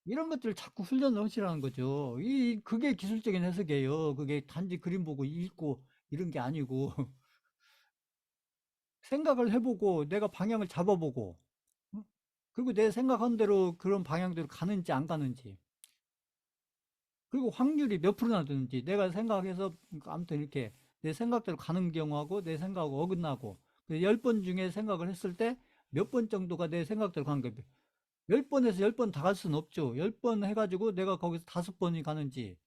이런 것들을 자꾸 훈련을 하시라는 거죠. 그게 기술적인 해석이에요. 그게 단지 그림 보고 읽고 이런 게 아니고 생각을 해보고 내가 방향을 잡아보고, 어? 그리고 내 생각한 대로 그런 방향대로 가는지 안 가는지. 그리고 확률이 몇 프로나 되는지 내가 생각해서 그러니까 아무튼 이렇게 내 생각대로 가는 경우하고 내 생각하고 어긋나고 10번 중에 생각을 했을 때 몇 번 정도가 내 생각대로 가는 거예요. 10번에서 10번 다 갈 수는 없죠. 10번 해가지고 내가 거기서 5번이 가는지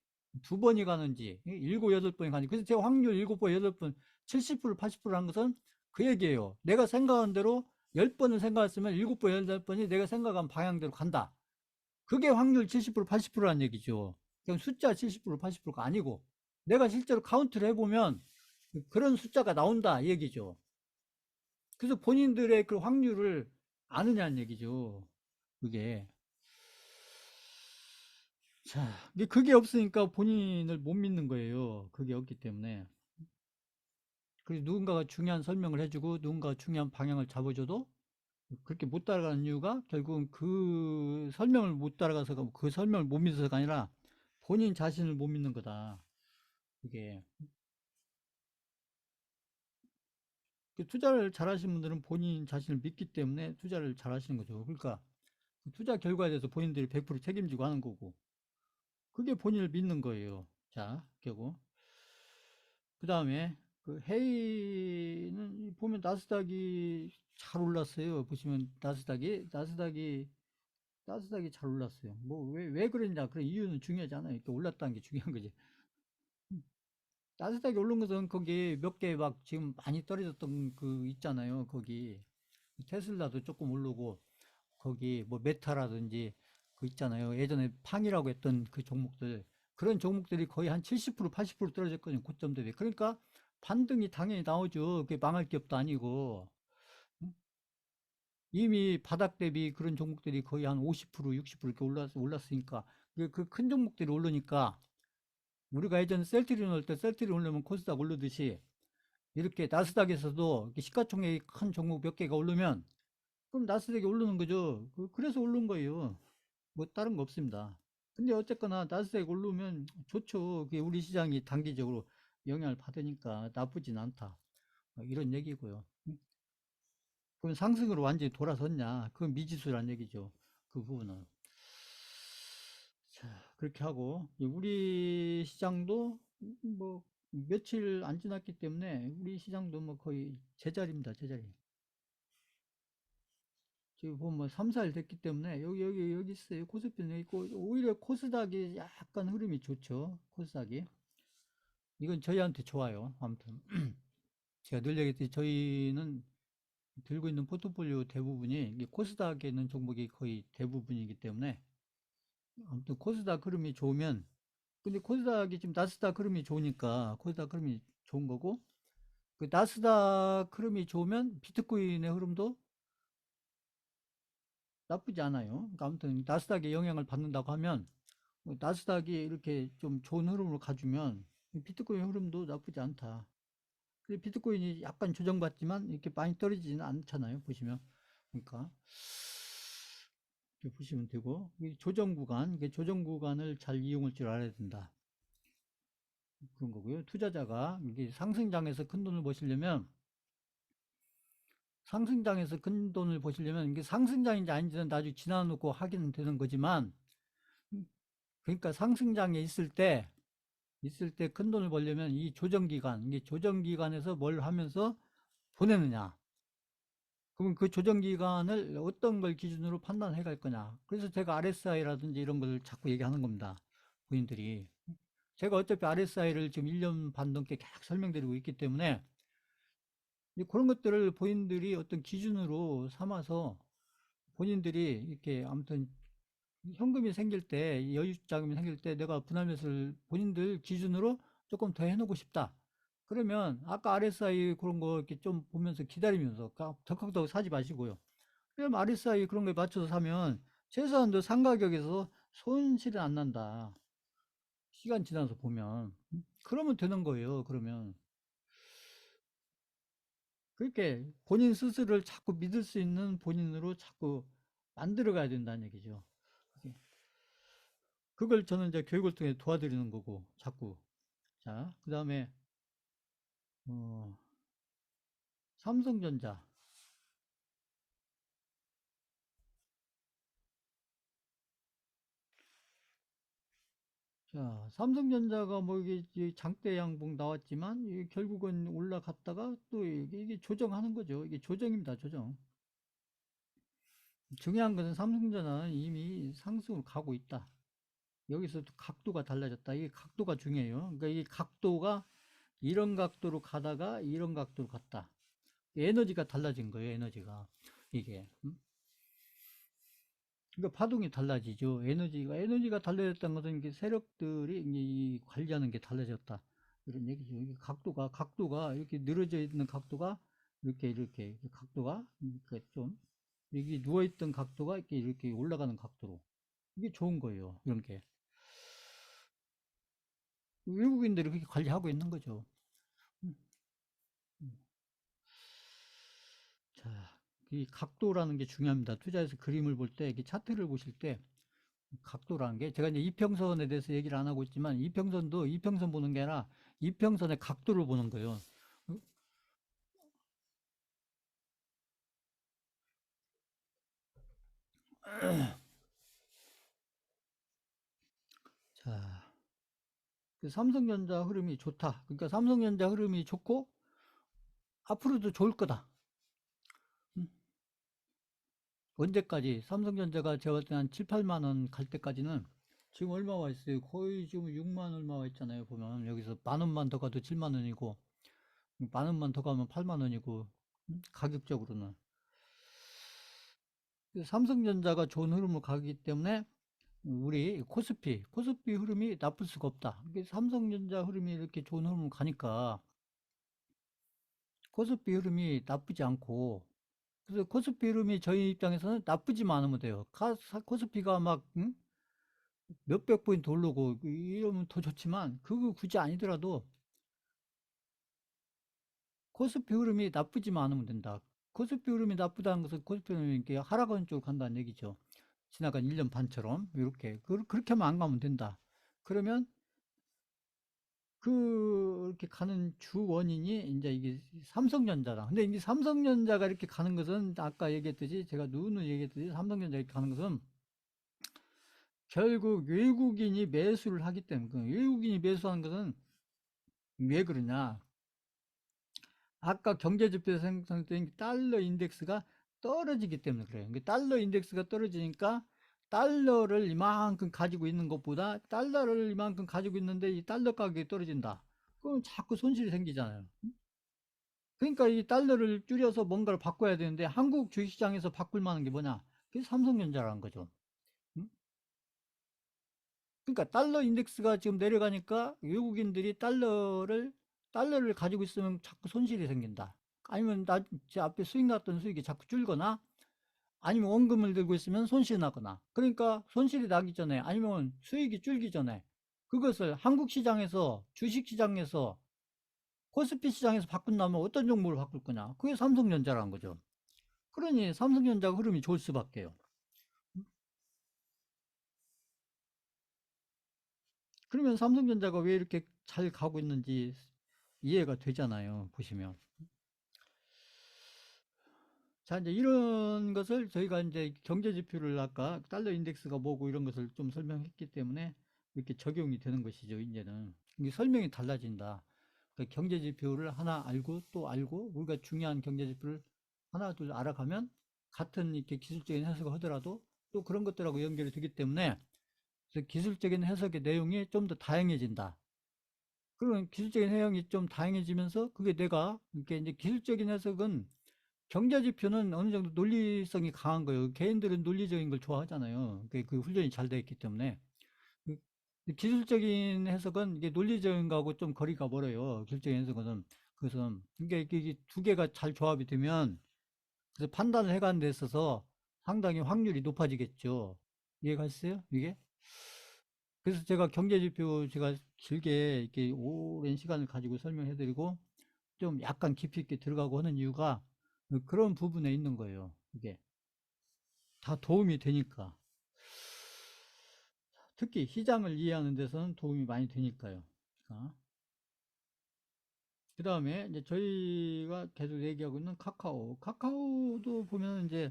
2번이 가는지 7, 8번이 가는지 그래서 제 확률 7번, 8번 70% 80%라는 것은 그 얘기예요. 내가 생각한 대로 10번을 생각했으면 7번, 8번이 내가 생각한 방향대로 간다. 그게 확률 70%, 80%라는 얘기죠. 그냥 숫자 70%, 80%가 아니고 내가 실제로 카운트를 해보면 그런 숫자가 나온다 이 얘기죠. 그래서 본인들의 그 확률을 아느냐는 얘기죠. 그게. 자, 그게 없으니까 본인을 못 믿는 거예요. 그게 없기 때문에. 그래서 누군가가 중요한 설명을 해주고 누군가가 중요한 방향을 잡아줘도 그렇게 못 따라가는 이유가 결국은 그 설명을 못 따라가서 그 설명을 못 믿어서가 아니라 본인 자신을 못 믿는 거다. 그게. 그 투자를 잘하시는 분들은 본인 자신을 믿기 때문에 투자를 잘하시는 거죠. 그러니까 그 투자 결과에 대해서 본인들이 100% 책임지고 하는 거고 그게 본인을 믿는 거예요. 자, 결국 그 다음에 그 해외는 보면 나스닥이 잘 올랐어요. 보시면 나스닥이 잘 올랐어요. 뭐 왜 그랬냐? 그래 이유는 중요하지 않아요. 이렇게 올랐다는 게 중요한 거지. 나스닥이 오른 것은 거기 몇 개 막 지금 많이 떨어졌던 그 있잖아요. 거기 테슬라도 조금 오르고 거기 뭐 메타라든지 그 있잖아요. 예전에 팡이라고 했던 그 종목들 그런 종목들이 거의 한 70% 80% 떨어졌거든요. 고점 대비. 그러니까 반등이 당연히 나오죠. 그게 망할 기업도 아니고 이미 바닥 대비 그런 종목들이 거의 한 50% 60% 이렇게 올랐으니까 그 큰 종목들이 오르니까 우리가 예전에 셀트리 넣을 때 셀트리 오르면 코스닥 오르듯이 이렇게 나스닥에서도 이렇게 시가총액이 큰 종목 몇 개가 오르면 그럼 나스닥이 오르는 거죠. 그래서 오른 거예요. 뭐 다른 거 없습니다. 근데 어쨌거나 나스닥 오르면 좋죠. 그게 우리 시장이 단기적으로 영향을 받으니까 나쁘진 않다. 이런 얘기고요. 그럼 상승으로 완전히 돌아섰냐? 그건 미지수란 얘기죠. 그 부분은. 자, 그렇게 하고 우리 시장도 뭐 며칠 안 지났기 때문에 우리 시장도 뭐 거의 제자리입니다. 제자리. 지금 보면 뭐 3, 4일 됐기 때문에 여기 있어요. 코스피는 여기 있고 오히려 코스닥이 약간 흐름이 좋죠. 코스닥이. 이건 저희한테 좋아요. 아무튼 제가 늘 얘기했듯이 저희는 들고 있는 포트폴리오 대부분이 코스닥에 있는 종목이 거의 대부분이기 때문에 아무튼 코스닥 흐름이 좋으면 근데 코스닥이 지금 나스닥 흐름이 좋으니까 코스닥 흐름이 좋은 거고 그 나스닥 흐름이 좋으면 비트코인의 흐름도 나쁘지 않아요. 그러니까 아무튼 나스닥에 영향을 받는다고 하면 뭐 나스닥이 이렇게 좀 좋은 흐름을 가주면 비트코인 흐름도 나쁘지 않다. 비트코인이 약간 조정받지만 이렇게 많이 떨어지지는 않잖아요. 보시면. 그러니까 이렇게 보시면 되고 조정 구간, 이게 조정 구간을 잘 이용할 줄 알아야 된다. 그런 거고요. 투자자가 이게 상승장에서 큰 돈을 버시려면 상승장에서 큰 돈을 버시려면 이게 상승장인지 아닌지는 나중에 지나놓고 하기는 되는 거지만 그러니까 상승장에 있을 때 큰 돈을 벌려면 이 조정기간, 이게 조정기간에서 뭘 하면서 보내느냐. 그러면 그 조정기간을 어떤 걸 기준으로 판단해 갈 거냐. 그래서 제가 RSI라든지 이런 걸 자꾸 얘기하는 겁니다. 본인들이. 제가 어차피 RSI를 지금 1년 반 넘게 계속 설명드리고 있기 때문에 그런 것들을 본인들이 어떤 기준으로 삼아서 본인들이 이렇게 아무튼 현금이 생길 때, 여유 자금이 생길 때 내가 분할매수를 본인들 기준으로 조금 더 해놓고 싶다. 그러면 아까 RSI 그런 거 이렇게 좀 보면서 기다리면서 덜컥덜컥 사지 마시고요. 그럼 RSI 그런 거에 맞춰서 사면 최소한도 상가격에서 손실은 안 난다. 시간 지나서 보면. 그러면 되는 거예요. 그러면. 그렇게 본인 스스로를 자꾸 믿을 수 있는 본인으로 자꾸 만들어 가야 된다는 얘기죠. 그걸 저는 이제 교육을 통해 도와드리는 거고, 자꾸. 자, 그 다음에, 어, 삼성전자. 자, 삼성전자가 뭐 이게 장대 양봉 나왔지만 이게 결국은 올라갔다가 또 이게 조정하는 거죠. 이게 조정입니다, 조정. 중요한 것은 삼성전자는 이미 상승으로 가고 있다. 여기서 또 각도가 달라졌다. 이게 각도가 중요해요. 그러니까 이 각도가 이런 각도로 가다가 이런 각도로 갔다. 에너지가 달라진 거예요, 에너지가. 이게. 그러니까 파동이 달라지죠. 에너지가 달라졌다는 것은 이게 세력들이 이제 이 관리하는 게 달라졌다. 이런 얘기죠. 이게 각도가 이렇게 늘어져 있는 각도가 이렇게 각도가 이렇게 좀 여기 누워있던 각도가 이렇게 올라가는 각도로. 이게 좋은 거예요. 이런 게. 외국인들이 그렇게 관리하고 있는 거죠. 음, 음. 자, 이 각도라는 게 중요합니다. 투자에서 그림을 볼 때, 차트를 보실 때, 각도라는 게, 제가 이제 이평선에 대해서 얘기를 안 하고 있지만, 이평선도 이평선 보는 게 아니라, 이평선의 각도를 보는 거예요. 자, 그 삼성전자 흐름이 좋다. 그러니까 삼성전자 흐름이 좋고, 앞으로도 좋을 거다. 음, 언제까지? 삼성전자가 제가 볼때 한 7, 8만 원 갈 때까지는 지금 얼마 와 있어요? 거의 지금 6만 얼마 와 있잖아요. 보면 여기서 만 원만 더 가도 7만 원이고 만 원만 더 가면 8만 원이고 가격적으로는 삼성전자가 좋은 흐름을 가기 때문에 우리 코스피 흐름이 나쁠 수가 없다. 이게 삼성전자 흐름이 이렇게 좋은 흐름을 가니까 코스피 흐름이 나쁘지 않고 그래서 코스피 흐름이 저희 입장에서는 나쁘지만 않으면 돼요. 코스피가 막 몇백 포인트 오르고 이러면 더 좋지만 그거 굳이 아니더라도 코스피 흐름이 나쁘지만 않으면 된다. 코스피 흐름이 나쁘다는 것은 코스피 흐름이 이렇게 하락하는 쪽으로 간다는 얘기죠. 지나간 1년 반처럼 이렇게 그렇게 하면 안 가면 된다. 그러면 그렇게 가는 주 원인이 이제 이게 삼성전자다. 근데 이제 삼성전자가 이렇게 가는 것은 아까 얘기했듯이 제가 누누 얘기했듯이 삼성전자 이렇게 가는 것은 결국 외국인이 매수를 하기 때문에 외국인이 매수하는 것은 왜 그러냐? 아까 경제지표에서 생성된 달러 인덱스가 떨어지기 때문에 그래요. 그러니까 달러 인덱스가 떨어지니까 달러를 이만큼 가지고 있는 것보다 달러를 이만큼 가지고 있는데 이 달러 가격이 떨어진다. 그럼 자꾸 손실이 생기잖아요. 그러니까 이 달러를 줄여서 뭔가를 바꿔야 되는데 한국 주식시장에서 바꿀 만한 게 뭐냐? 그게 삼성전자라는 거죠. 응? 그러니까 달러 인덱스가 지금 내려가니까 외국인들이 달러를 가지고 있으면 자꾸 손실이 생긴다. 아니면 제 앞에 수익 났던 수익이 자꾸 줄거나 아니면 원금을 들고 있으면 손실이 나거나 그러니까 손실이 나기 전에 아니면 수익이 줄기 전에 그것을 한국 시장에서 주식 시장에서 코스피 시장에서 바꾼다면 어떤 종목을 바꿀 거냐? 그게 삼성전자라는 거죠. 그러니 삼성전자 흐름이 좋을 수밖에요. 그러면 삼성전자가 왜 이렇게 잘 가고 있는지 이해가 되잖아요. 보시면. 자, 이제 이런 것을 저희가 이제 경제 지표를 아까 달러 인덱스가 뭐고 이런 것을 좀 설명했기 때문에 이렇게 적용이 되는 것이죠, 이제는. 이게 설명이 달라진다. 그러니까 경제 지표를 하나 알고 또 알고 우리가 중요한 경제 지표를 하나 둘 알아가면 같은 이렇게 기술적인 해석을 하더라도 또 그런 것들하고 연결이 되기 때문에 그래서 기술적인 해석의 내용이 좀 더 다양해진다. 그런 기술적인 내용이 좀 다양해지면서 그게 내가 이렇게 이제 기술적인 해석은 경제 지표는 어느 정도 논리성이 강한 거예요. 개인들은 논리적인 걸 좋아하잖아요. 그 훈련이 잘 되어 있기 때문에. 그 기술적인 해석은 이게 논리적인 거하고 좀 거리가 멀어요. 기술적인 해석은. 그래서 이게 두 개가 잘 조합이 되면 그래서 판단을 해가는 데 있어서 상당히 확률이 높아지겠죠. 이해가셨어요? 이게? 그래서 제가 경제지표 제가 길게 이렇게 오랜 시간을 가지고 설명해드리고 좀 약간 깊이 있게 들어가고 하는 이유가 그런 부분에 있는 거예요. 이게 다 도움이 되니까. 특히 시장을 이해하는 데서는 도움이 많이 되니까요. 그 다음에 이제 저희가 계속 얘기하고 있는 카카오도 보면 이제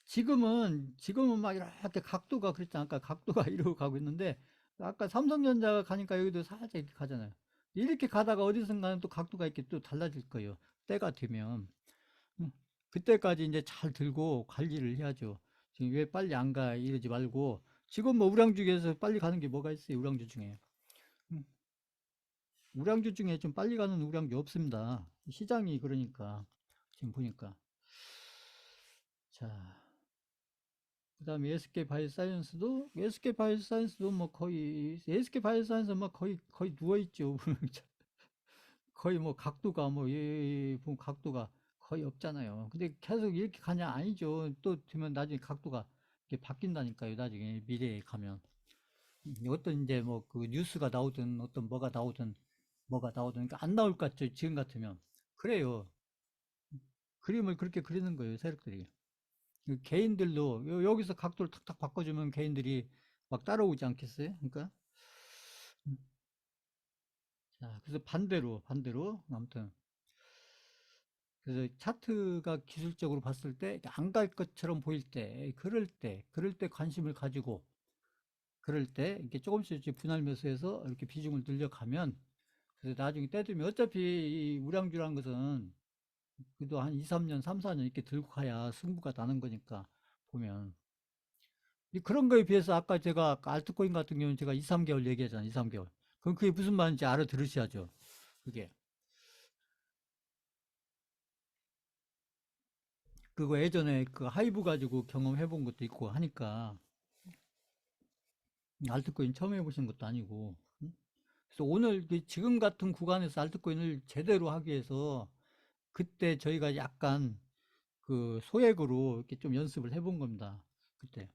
지금은 막 이렇게 각도가 그랬지 않을까? 각도가 이러고 가고 있는데 아까 삼성전자가 가니까 여기도 살짝 이렇게 가잖아요. 이렇게 가다가 어디선가는 또 각도가 이렇게 또 달라질 거예요. 때가 되면. 음, 그때까지 이제 잘 들고 관리를 해야죠. 지금 왜 빨리 안 가? 이러지 말고. 지금 뭐 우량주 중에서 빨리 가는 게 뭐가 있어요? 우량주 중에. 음, 우량주 중에 좀 빨리 가는 우량주 없습니다. 시장이 그러니까. 지금 보니까. 자, 그 다음에 SK 바이오사이언스도 뭐 거의, SK 바이오사이언스 뭐 거의 누워있죠. 거의 뭐 각도가 뭐, 보면 각도가 거의 없잖아요. 근데 계속 이렇게 가냐? 아니죠. 또 되면 나중에 각도가 이렇게 바뀐다니까요. 나중에 미래에 가면. 어떤 이제 뭐 그 뉴스가 나오든 어떤 뭐가 나오든 그러니까 안 나올 것 같죠. 지금 같으면. 그래요. 그림을 그렇게 그리는 거예요. 세력들이. 그 개인들도 여기서 각도를 탁탁 바꿔주면 개인들이 막 따라오지 않겠어요? 그러니까 음. 자, 그래서 반대로 아무튼 그래서 차트가 기술적으로 봤을 때 안 갈 것처럼 보일 때 그럴 때 관심을 가지고 그럴 때 이렇게 조금씩 분할 매수해서 이렇게 비중을 늘려가면 그래서 나중에 때 되면 어차피 이 우량주라는 것은 그래도 한 2, 3년, 3, 4년 이렇게 들고 가야 승부가 나는 거니까 보면 그런 거에 비해서 아까 제가 아까 알트코인 같은 경우는 제가 2, 3개월 얘기하잖아요. 2, 3개월. 그럼 그게 무슨 말인지 알아들으셔야죠. 그게. 그거 예전에 그 하이브 가지고 경험해 본 것도 있고 하니까 알트코인 처음 해보신 것도 아니고. 응? 그래서 오늘 지금 같은 구간에서 알트코인을 제대로 하기 위해서 그때 저희가 약간 그 소액으로 이렇게 좀 연습을 해본 겁니다. 그때.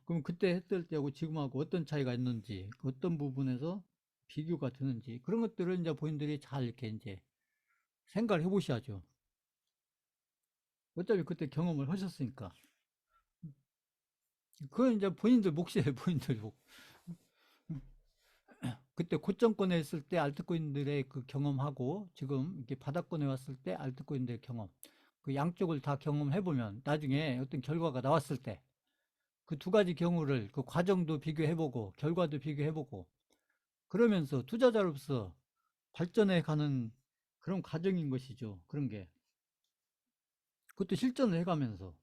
그럼 그때 했을 때하고 지금하고 어떤 차이가 있는지, 어떤 부분에서 비교가 되는지, 그런 것들을 이제 본인들이 잘 이렇게 이제 생각을 해보셔야죠. 어차피 그때 경험을 하셨으니까. 그건 이제 본인들 몫이에요, 본인들 몫. 그때 고점권에 있을 때 알트코인들의 그 경험하고 지금 이렇게 바닥권에 왔을 때 알트코인들의 경험. 그 양쪽을 다 경험해보면 나중에 어떤 결과가 나왔을 때 그 두 가지 경우를 그 과정도 비교해보고 결과도 비교해보고 그러면서 투자자로서 발전해 가는 그런 과정인 것이죠. 그런 게. 그것도 실전을 해가면서.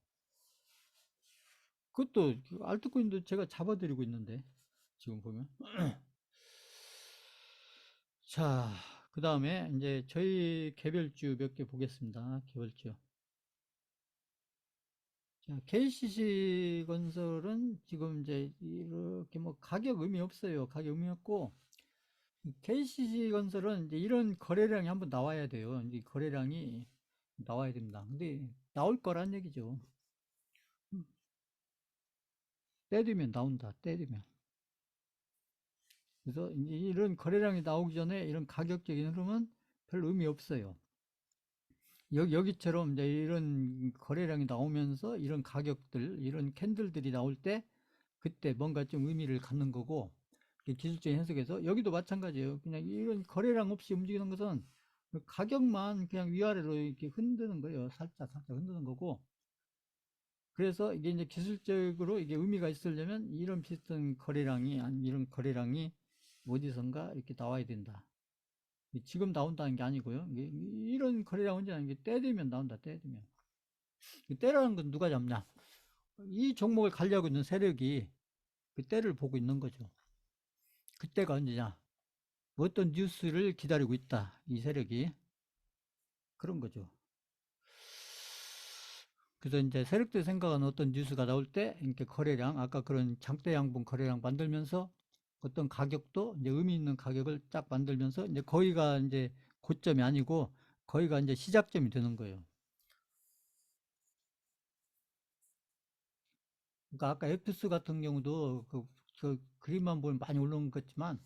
그것도 알트코인도 제가 잡아드리고 있는데 지금 보면. 자, 그 다음에 이제 저희 개별주 몇 개 보겠습니다. 개별주. 자, KCC 건설은 지금 이제 이렇게 뭐 가격 의미 없어요. 가격 의미 없고, KCC 건설은 이제 이런 거래량이 한번 나와야 돼요. 이제 거래량이 나와야 됩니다. 근데 나올 거란 얘기죠. 음, 때 되면 나온다. 때 되면. 그래서 이제 이런 거래량이 나오기 전에 이런 가격적인 흐름은 별 의미 없어요. 여기처럼 이제 이런 거래량이 나오면서 이런 가격들, 이런 캔들들이 나올 때 그때 뭔가 좀 의미를 갖는 거고 기술적인 해석에서 여기도 마찬가지예요. 그냥 이런 거래량 없이 움직이는 것은 그 가격만 그냥 위아래로 이렇게 흔드는 거예요. 살짝 살짝 흔드는 거고. 그래서 이게 이제 기술적으로 이게 의미가 있으려면 이런 비슷한 거래량이 아니 이런 거래량이 어디선가 이렇게 나와야 된다. 지금 나온다는 게 아니고요. 이런 거래량 언제 나는 게 때 되면 나온다. 때 되면. 이 때라는 건 누가 잡냐? 이 종목을 관리하고 있는 세력이 그 때를 보고 있는 거죠. 그때가 언제냐? 어떤 뉴스를 기다리고 있다. 이 세력이. 그런 거죠. 그래서 이제 세력들 생각하는 어떤 뉴스가 나올 때, 이렇게 거래량, 아까 그런 장대 양분 거래량 만들면서 어떤 가격도 이제 의미 있는 가격을 쫙 만들면서 이제 거기가 이제 고점이 아니고 거기가 이제 시작점이 되는 거예요. 그러니까 아까 앱투스 같은 경우도 그 그림만 보면 많이 올라온 것 같지만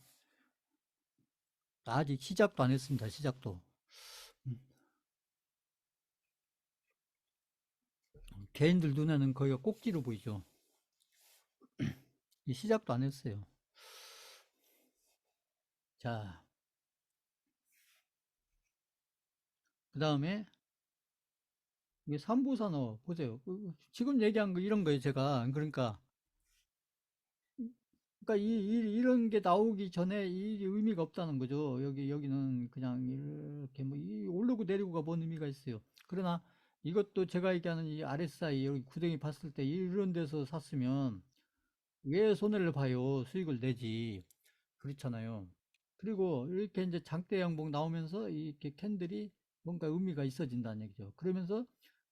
아직 시작도 안 했습니다. 시작도. 음, 개인들 눈에는 거기가 꼭지로 보이죠. 시작도 안 했어요. 자, 그 다음에 이게 삼보산업 보세요. 지금 얘기한 거 이런 거예요. 제가 그러니까 그러니까 이런 게 나오기 전에 이 의미가 없다는 거죠. 여기는 그냥 이렇게 뭐 오르고 내리고가 뭔 의미가 있어요. 그러나 이것도 제가 얘기하는 이 RSI 여기 구덩이 봤을 때 이런 데서 샀으면 왜 손해를 봐요? 수익을 내지. 그렇잖아요. 그리고 이렇게 이제 장대 양봉 나오면서 이렇게 캔들이 뭔가 의미가 있어진다는 얘기죠. 그러면서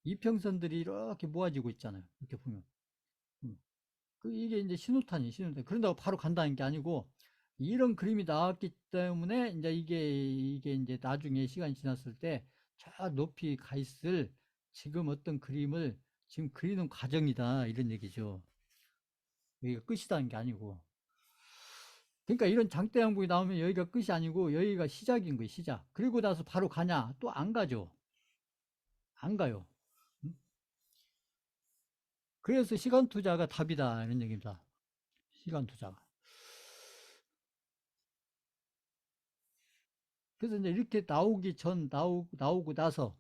이평선들이 이렇게 모아지고 있잖아요. 이렇게 보면. 음. 이게 이제 신호탄. 그런다고 바로 간다는 게 아니고, 이런 그림이 나왔기 때문에, 이제 이게 이제 나중에 시간이 지났을 때, 저 높이 가 있을 지금 어떤 그림을 지금 그리는 과정이다. 이런 얘기죠. 여기가 끝이다는 게 아니고. 그러니까 이런 장대 양봉이 나오면 여기가 끝이 아니고, 여기가 시작인 거예요, 시작. 그리고 나서 바로 가냐? 또 안 가죠. 안 가요. 음? 그래서 시간 투자가 답이다. 이런 얘기입니다. 시간 투자가. 그래서 이제 이렇게 나오고 나서,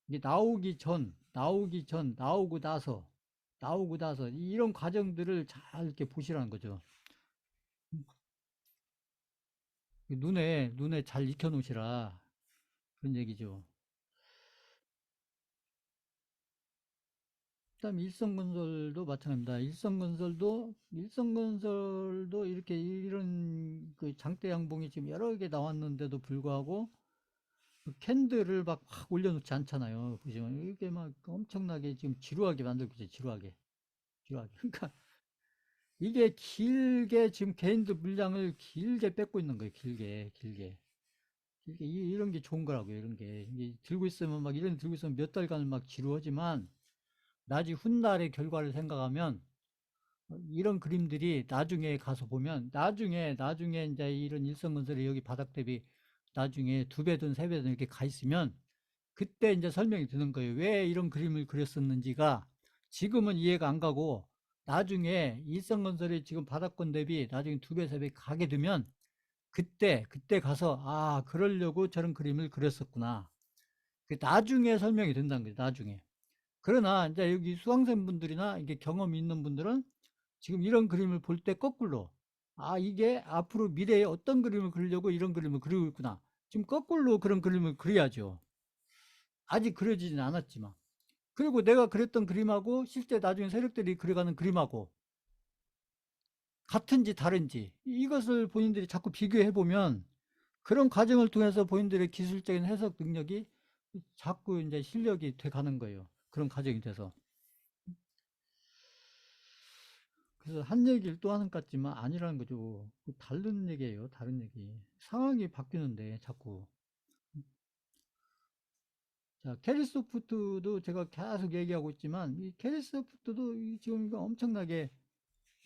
이게 나오고 나서, 이런 과정들을 잘 이렇게 보시라는 거죠. 눈에 잘 익혀 놓으시라. 그런 얘기죠. 그다음에 일성건설도 마찬가지입니다. 일성건설도 이렇게 이런 그 장대 양봉이 지금 여러 개 나왔는데도 불구하고 그 캔들을 막 확 올려놓지 않잖아요. 보시면 이게 막 엄청나게 지금 지루하게 만들고 있어요. 지루하게. 그러니까 이게 길게 지금 개인들 물량을 길게 뺏고 있는 거예요. 길게. 이런 게 좋은 거라고요. 이런 게. 이게 들고 있으면 막 이런 들고 있으면 몇 달간 막 지루하지만 나중 훗날의 결과를 생각하면 이런 그림들이 나중에 가서 보면 나중에 이제 이런 일성건설이 여기 바닥 대비 나중에 두 배든 세 배든 이렇게 가 있으면 그때 이제 설명이 드는 거예요. 왜 이런 그림을 그렸었는지가 지금은 이해가 안 가고 나중에 일성건설이 지금 바닥권 대비 나중에 두 배, 세 배 가게 되면 그때 가서 아, 그러려고 저런 그림을 그렸었구나. 그 나중에 설명이 된다는 거죠. 나중에. 그러나 이제 여기 수강생분들이나 이게 경험이 있는 분들은 지금 이런 그림을 볼 때 거꾸로 아, 이게 앞으로 미래에 어떤 그림을 그리려고 이런 그림을 그리고 있구나. 지금 거꾸로 그런 그림을 그려야죠. 아직 그려지진 않았지만. 그리고 내가 그렸던 그림하고 실제 나중에 세력들이 그려가는 그림하고 같은지 다른지 이것을 본인들이 자꾸 비교해 보면 그런 과정을 통해서 본인들의 기술적인 해석 능력이 자꾸 이제 실력이 돼 가는 거예요. 그런 과정이 돼서. 그래서 한 얘기를 또 하는 것 같지만 아니라는 거죠. 다른 얘기예요. 다른 얘기. 상황이 바뀌는데 자꾸. 자, 캐리소프트도 제가 계속 얘기하고 있지만 이 캐리소프트도 지금 이거 엄청나게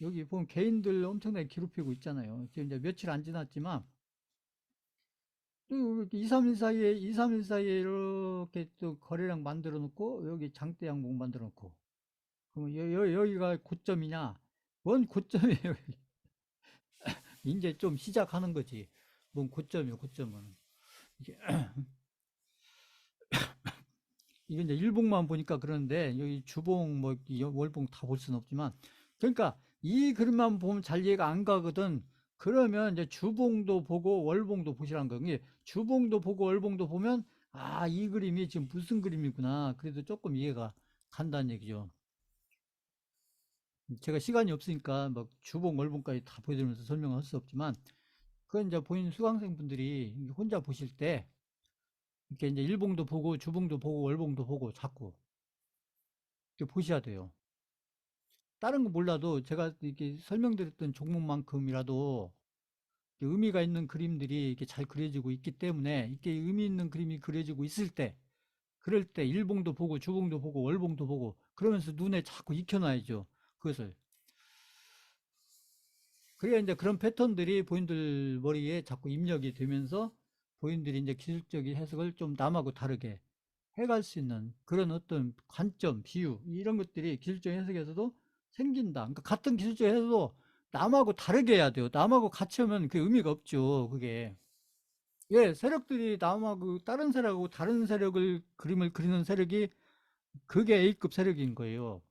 여기 보면 개인들 엄청나게 괴롭히고 있잖아요. 지금 이제 며칠 안 지났지만 또 2, 3일 사이에 2, 3일 사이에 이렇게 또 거래량 만들어 놓고 여기 장대 양봉 만들어 놓고 그러면 여기가 고점이냐? 뭔 고점이에요? 이제 좀 시작하는 거지. 뭔 고점이요, 고점은. 이게 이게 이제 일봉만 보니까 그러는데 여기 주봉 뭐 월봉 다 볼 수는 없지만 그러니까 이 그림만 보면 잘 이해가 안 가거든. 그러면 이제 주봉도 보고 월봉도 보시라는 거예요. 이게 주봉도 보고 월봉도 보면 아, 이 그림이 지금 무슨 그림이구나. 그래도 조금 이해가 간다는 얘기죠. 제가 시간이 없으니까 막 주봉 월봉까지 다 보여드리면서 설명할 수 없지만 그건 이제 본인 수강생분들이 혼자 보실 때 이렇게 이제 일봉도 보고 주봉도 보고 월봉도 보고 자꾸 이렇게 보셔야 돼요. 다른 거 몰라도 제가 이렇게 설명드렸던 종목만큼이라도 의미가 있는 그림들이 이렇게 잘 그려지고 있기 때문에 이렇게 의미 있는 그림이 그려지고 있을 때 그럴 때 일봉도 보고 주봉도 보고 월봉도 보고 그러면서 눈에 자꾸 익혀놔야죠. 그것을. 그래야 이제 그런 패턴들이 본인들 머리에 자꾸 입력이 되면서 본인들이 이제 기술적인 해석을 좀 남하고 다르게 해갈 수 있는 그런 어떤 관점, 비유, 이런 것들이 기술적인 해석에서도 생긴다. 그러니까 같은 기술적인 해석도 남하고 다르게 해야 돼요. 남하고 같이 하면 그 의미가 없죠. 그게. 예, 세력들이 남하고 다른 세력하고 다른 세력을 그림을 그리는 세력이 그게 A급 세력인 거예요.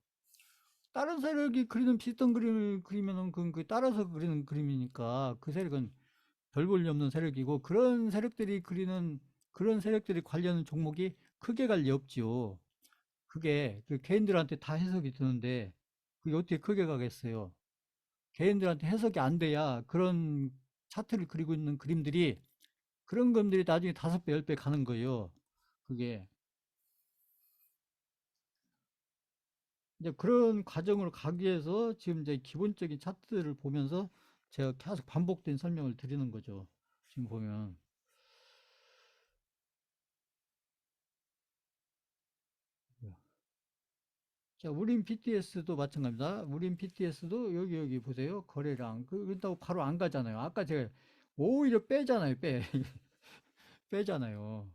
다른 세력이 그리는 비슷한 그림을 그리면은 그 따라서 그리는 그림이니까 그 세력은 별 볼일 없는 세력이고 그런 세력들이 관련 종목이 크게 갈 리 없지요. 그게 그 개인들한테 다 해석이 되는데 그게 어떻게 크게 가겠어요. 개인들한테 해석이 안 돼야 그런 차트를 그리고 있는 그림들이 그런 그림들이 나중에 5배, 10배 가는 거예요. 그게 이제 그런 과정으로 가기 위해서 지금 이제 기본적인 차트를 보면서 제가 계속 반복된 설명을 드리는 거죠. 지금 보면. 자, 우린 BTS도 마찬가지입니다. 우린 BTS도 여기 보세요. 거래량. 그렇다고 바로 안 가잖아요. 아까 제가 오히려 빼잖아요. 빼잖아요.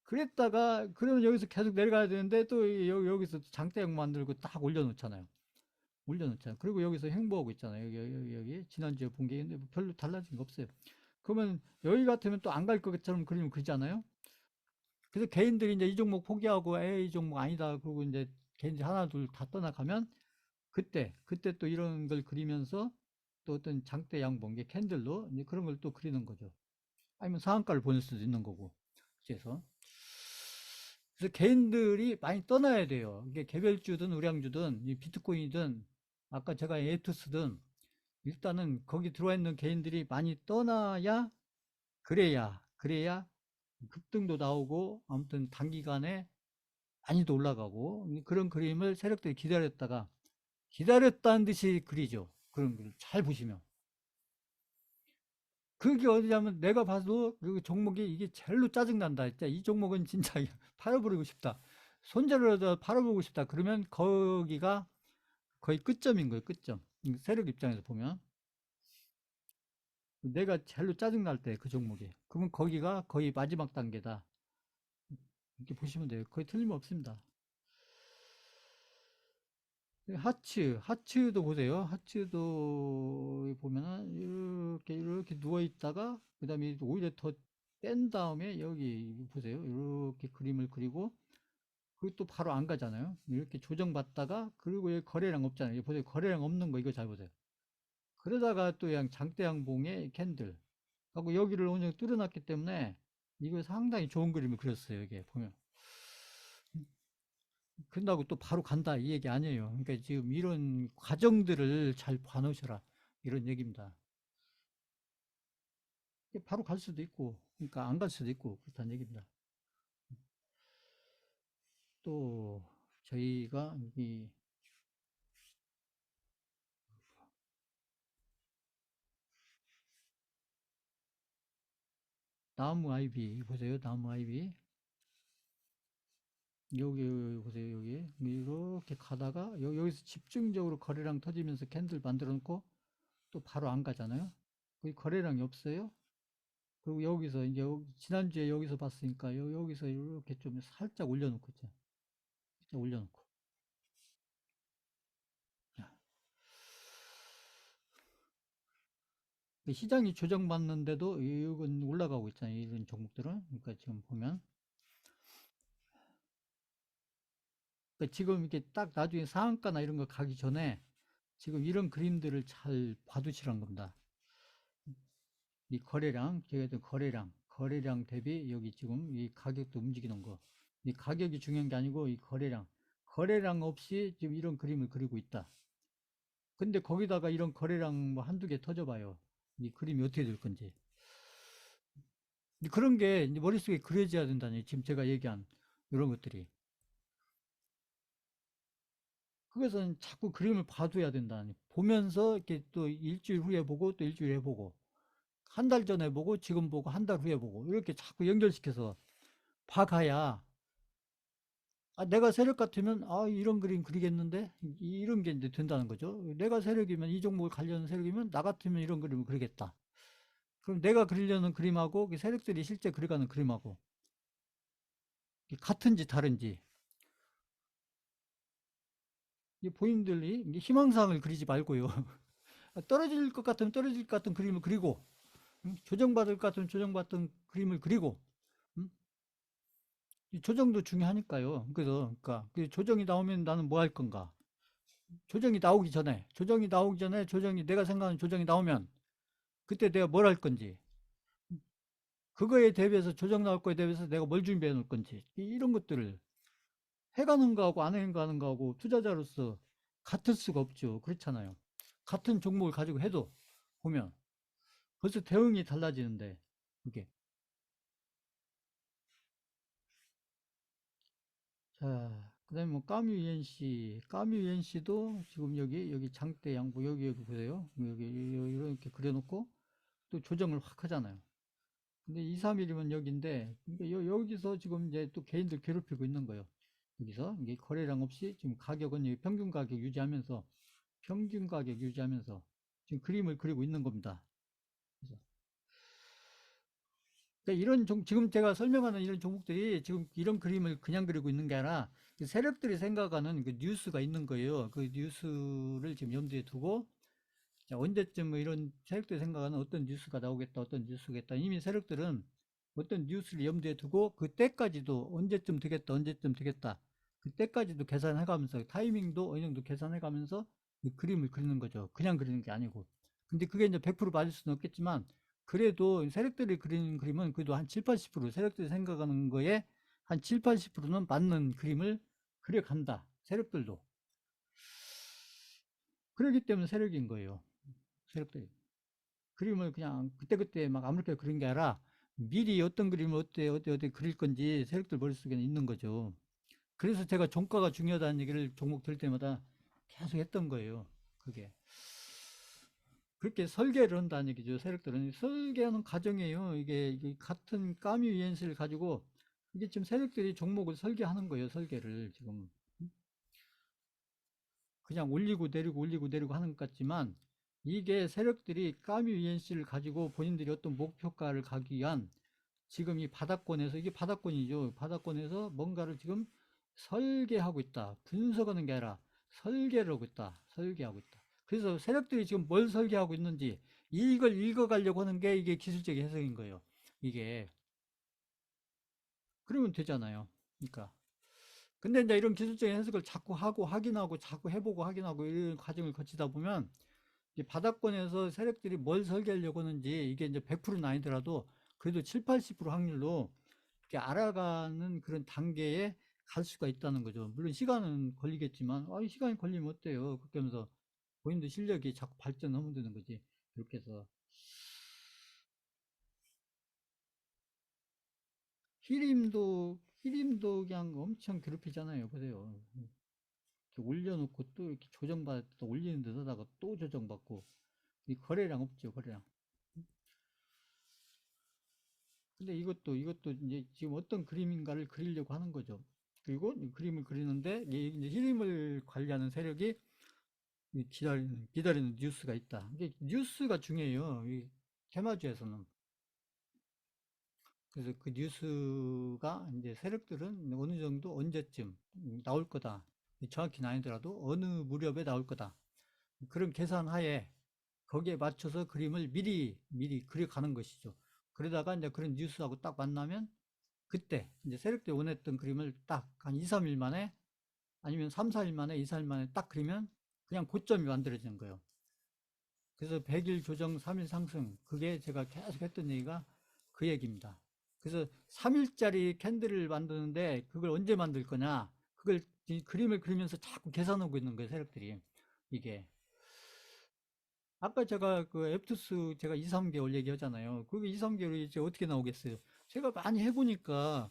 그랬다가, 그러면 여기서 계속 내려가야 되는데 또 여기서 장대형 만들고 딱 올려놓잖아요. 올려놓잖아요. 그리고 여기서 행보하고 있잖아요. 여기. 지난주에 본 게 근데 뭐 별로 달라진 거 없어요. 그러면 여기 같으면 또 안 갈 것처럼 그림을 그리잖아요. 그래서 개인들이 이제 이 종목 포기하고, 에이, 이 종목 아니다. 그러고 이제 개인들이 하나, 둘 다 떠나가면 그때 또 이런 걸 그리면서 또 어떤 장대 양봉, 게 캔들로 이제 그런 걸 또 그리는 거죠. 아니면 상한가를 보낼 수도 있는 거고. 그래서 개인들이 많이 떠나야 돼요. 이게 개별주든 우량주든 이 비트코인이든 아까 제가 에투스든 일단은 거기 들어와 있는 개인들이 많이 떠나야 그래야 급등도 나오고 아무튼 단기간에 많이도 올라가고 그런 그림을 세력들이 기다렸다는 듯이 그리죠. 그런 걸 잘 보시면. 그게 어디냐면 내가 봐도 그 종목이 이게 제일로 짜증난다. 진짜 이 종목은 진짜 팔아버리고 싶다. 손절을 팔아보고 싶다. 그러면 거기가 거의 끝점인 거예요. 끝점. 세력 입장에서 보면. 내가 제일로 짜증날 때 그 종목이. 그러면 거기가 거의 마지막 단계다. 이렇게 보시면 돼요. 거의 틀림없습니다. 하츠도 보세요. 하츠도 보면은 이렇게 누워 있다가 그다음에 오히려 더 뺀 다음에 여기 보세요. 이렇게 그림을 그리고 그것도 바로 안 가잖아요. 이렇게 조정받다가 그리고 여기 거래량 없잖아요. 여기 보세요. 거래량 없는 거 이거 잘 보세요. 그러다가 또 그냥 장대양봉의 캔들 하고 여기를 오늘 뚫어놨기 때문에 이거 상당히 좋은 그림을 그렸어요. 이게 보면. 그런다고 또 바로 간다 이 얘기 아니에요. 그러니까 지금 이런 과정들을 잘 봐놓으셔라 이런 얘기입니다. 바로 갈 수도 있고, 그러니까 안 갈 수도 있고 그렇다는 얘기입니다. 또 저희가 이 나무 아이비 보세요. 나무 아이비 여기 보세요. 여기 이렇게 가다가 여기서 집중적으로 거래량 터지면서 캔들 만들어 놓고 또 바로 안 가잖아요. 거기 거래량이 없어요. 그리고 여기서 이제 지난주에 여기서 봤으니까 여기서 이렇게 좀 살짝 올려놓고 있죠. 살짝 올려놓고. 시장이 조정받는데도 이건 올라가고 있잖아요. 이런 종목들은. 그러니까 지금 보면. 그러니까 지금 이렇게 딱 나중에 상한가나 이런 거 가기 전에 지금 이런 그림들을 잘 봐두시란 겁니다. 이 거래량 대비 여기 지금 이 가격도 움직이는 거. 이 가격이 중요한 게 아니고 이 거래량 없이 지금 이런 그림을 그리고 있다. 근데 거기다가 이런 거래량 뭐 한두 개 터져봐요. 이 그림이 어떻게 될 건지. 그런 게 이제 머릿속에 그려져야 된다니. 지금 제가 얘기한 이런 것들이. 그것은 자꾸 그림을 봐둬야 된다니. 보면서 이렇게 또 일주일 후에 보고 또 일주일 후에 보고 한 달 전에 보고 지금 보고 한 달 후에 보고 이렇게 자꾸 연결시켜서 봐가야 내가 세력 같으면 이런 그림 그리겠는데 이런 게 이제 된다는 거죠. 내가 세력이면 이 종목을 관련 세력이면 나 같으면 이런 그림을 그리겠다. 그럼 내가 그리려는 그림하고 그 세력들이 실제 그려가는 그림하고 같은지 다른지 이 본인들이 희망사항을 그리지 말고요. 떨어질 것 같으면 떨어질 것 같은 그림을 그리고 조정받을 것 같으면 조정받던 그림을 그리고 음? 이 조정도 중요하니까요. 그래서 그러니까 그 조정이 나오면 나는 뭐 할 건가? 조정이 내가 생각하는 조정이 나오면 그때 내가 뭘 할 건지, 그거에 대비해서 조정 나올 거에 대비해서 내가 뭘 준비해 놓을 건지, 이런 것들을 해가는 거하고 안 해가는 거하고 투자자로서 같을 수가 없죠. 그렇잖아요. 같은 종목을 가지고 해도 보면 벌써 대응이 달라지는데, 이게. 자, 그다음에 뭐 까뮤 ENC도 지금 여기 장대 양보 여기 보세요. 여기 이렇게 그려놓고 또 조정을 확 하잖아요. 근데 2, 3일이면 여기인데, 그러니까 여기서 지금 이제 또 개인들 괴롭히고 있는 거예요. 여기서 이게 거래량 없이 지금 가격은 여기 평균 가격 유지하면서 지금 그림을 그리고 있는 겁니다. 그래서 그러니까 지금 제가 설명하는 이런 종목들이 지금 이런 그림을 그냥 그리고 있는 게 아니라 그 세력들이 생각하는 그 뉴스가 있는 거예요. 그 뉴스를 지금 염두에 두고, 자, 언제쯤 뭐 이런 세력들이 생각하는 어떤 뉴스가 나오겠다, 어떤 뉴스겠다. 이미 세력들은 어떤 뉴스를 염두에 두고 그때까지도 언제쯤 되겠다, 언제쯤 되겠다. 그때까지도 계산해가면서 타이밍도 어느 정도 계산해가면서 이 그림을 그리는 거죠. 그냥 그리는 게 아니고. 근데 그게 이제 100% 맞을 수는 없겠지만, 그래도 세력들이 그리는 그림은 그래도 한 7, 80%, 세력들이 생각하는 거에 한 7, 80%는 맞는 그림을 그려간다. 세력들도. 그러기 때문에 세력인 거예요. 세력들이. 그림을 그냥 그때그때 막 아무렇게 그린 게 아니라 미리 어떤 그림을 어때 그릴 건지 세력들 머릿속에는 있는 거죠. 그래서 제가 종가가 중요하다는 얘기를 종목 들 때마다 계속 했던 거예요. 그게. 그렇게 설계를 한다는 얘기죠. 세력들은 설계하는 과정이에요. 이게 같은 까뮤 이엔스를 가지고 이게 지금 세력들이 종목을 설계하는 거예요. 설계를 지금 그냥 올리고 내리고 하는 것 같지만, 이게 세력들이 까뮤 이엔스를 가지고 본인들이 어떤 목표가를 가기 위한 지금 이 바닥권에서, 이게 바닥권이죠. 바닥권에서 뭔가를 지금 설계하고 있다. 분석하는 게 아니라 설계를 하고 있다. 설계하고 있다. 그래서 세력들이 지금 뭘 설계하고 있는지 이걸 읽어가려고 하는 게 이게 기술적인 해석인 거예요. 이게. 그러면 되잖아요. 그러니까. 근데 이제 이런 기술적인 해석을 자꾸 하고 확인하고 자꾸 해보고 확인하고 이런 과정을 거치다 보면 이 바닥권에서 세력들이 뭘 설계하려고 하는지 이게 이제 100%는 아니더라도 그래도 7, 80% 확률로 이렇게 알아가는 그런 단계에 갈 수가 있다는 거죠. 물론 시간은 걸리겠지만, 시간이 걸리면 어때요? 그렇게 하면서 본인도 실력이 자꾸 발전하면 되는 거지. 이렇게 해서. 히림도 그냥 엄청 괴롭히잖아요. 보세요. 이렇게 올려놓고 또 이렇게 조정받을 때 올리는 데다가 또 조정받고. 이 거래량 없죠, 거래량. 근데 이것도 이제 지금 어떤 그림인가를 그리려고 하는 거죠. 그리고 이 그림을 그리는데 이제 히림을 관리하는 세력이 기다리는 뉴스가 있다. 이게 뉴스가 중요해요. 이 테마주에서는. 그래서 그 뉴스가 이제 세력들은 어느 정도 언제쯤 나올 거다. 정확히는 아니더라도 어느 무렵에 나올 거다. 그런 계산하에 거기에 맞춰서 그림을 미리 그려가는 것이죠. 그러다가 이제 그런 뉴스하고 딱 만나면 그때 이제 세력들이 원했던 그림을 딱 한 2, 3일 만에 아니면 3, 4일 만에 2, 4일 만에 딱 그리면 그냥 고점이 만들어지는 거예요. 그래서 100일 조정 3일 상승, 그게 제가 계속 했던 얘기가 그 얘기입니다. 그래서 3일짜리 캔들을 만드는데 그걸 언제 만들 거냐, 그걸 그림을 그리면서 자꾸 계산하고 있는 거예요, 세력들이. 이게 아까 제가 그 앱투스 제가 2, 3개월 얘기하잖아요. 그게 2, 3개월이 이제 어떻게 나오겠어요? 제가 많이 해보니까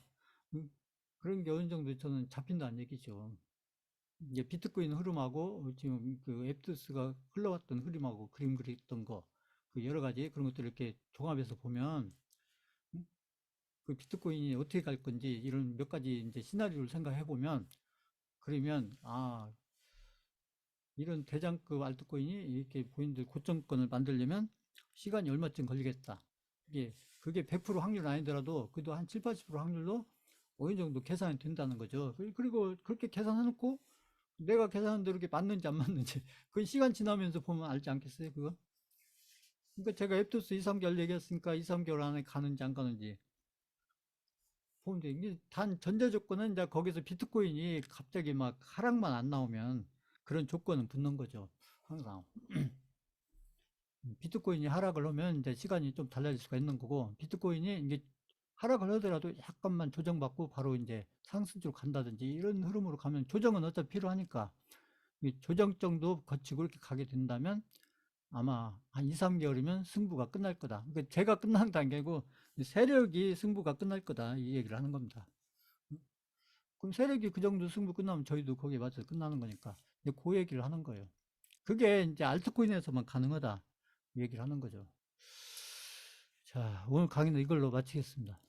그런 게 어느 정도 저는 잡힌다는 얘기죠. 이제 비트코인 흐름하고 지금 그 앱투스가 흘러왔던 흐름하고 그림 그렸던 거, 그 여러 가지 그런 것들을 이렇게 종합해서 보면 그 비트코인이 어떻게 갈 건지 이런 몇 가지 이제 시나리오를 생각해 보면, 그러면 이런 대장급 알트코인이 이렇게 본인들 고점권을 만들려면 시간이 얼마쯤 걸리겠다. 그게 100% 확률은 아니더라도 그래도 한 7, 80% 확률로 어느 정도 계산이 된다는 거죠. 그리고 그렇게 계산해놓고 내가 계산한 대로 이게 맞는지 안 맞는지 그건 시간 지나면서 보면 알지 않겠어요, 그거? 그러니까 제가 앱토스 2, 3개월 얘기했으니까 2, 3개월 안에 가는지 안 가는지 보면 돼. 이게 단 전제 조건은 이제 거기서 비트코인이 갑자기 막 하락만 안 나오면, 그런 조건은 붙는 거죠. 항상. 비트코인이 하락을 하면 이제 시간이 좀 달라질 수가 있는 거고, 비트코인이 이게 하락을 하더라도 약간만 조정받고 바로 이제 상승으로 간다든지 이런 흐름으로 가면 조정은 어차피 필요하니까 이 조정 정도 거치고 이렇게 가게 된다면 아마 한 2, 3개월이면 승부가 끝날 거다. 그러니까 제가 끝난 단계고 세력이 승부가 끝날 거다. 이 얘기를 하는 겁니다. 그럼 세력이 그 정도 승부 끝나면 저희도 거기에 맞춰서 끝나는 거니까 이제 그 얘기를 하는 거예요. 그게 이제 알트코인에서만 가능하다. 이 얘기를 하는 거죠. 자, 오늘 강의는 이걸로 마치겠습니다.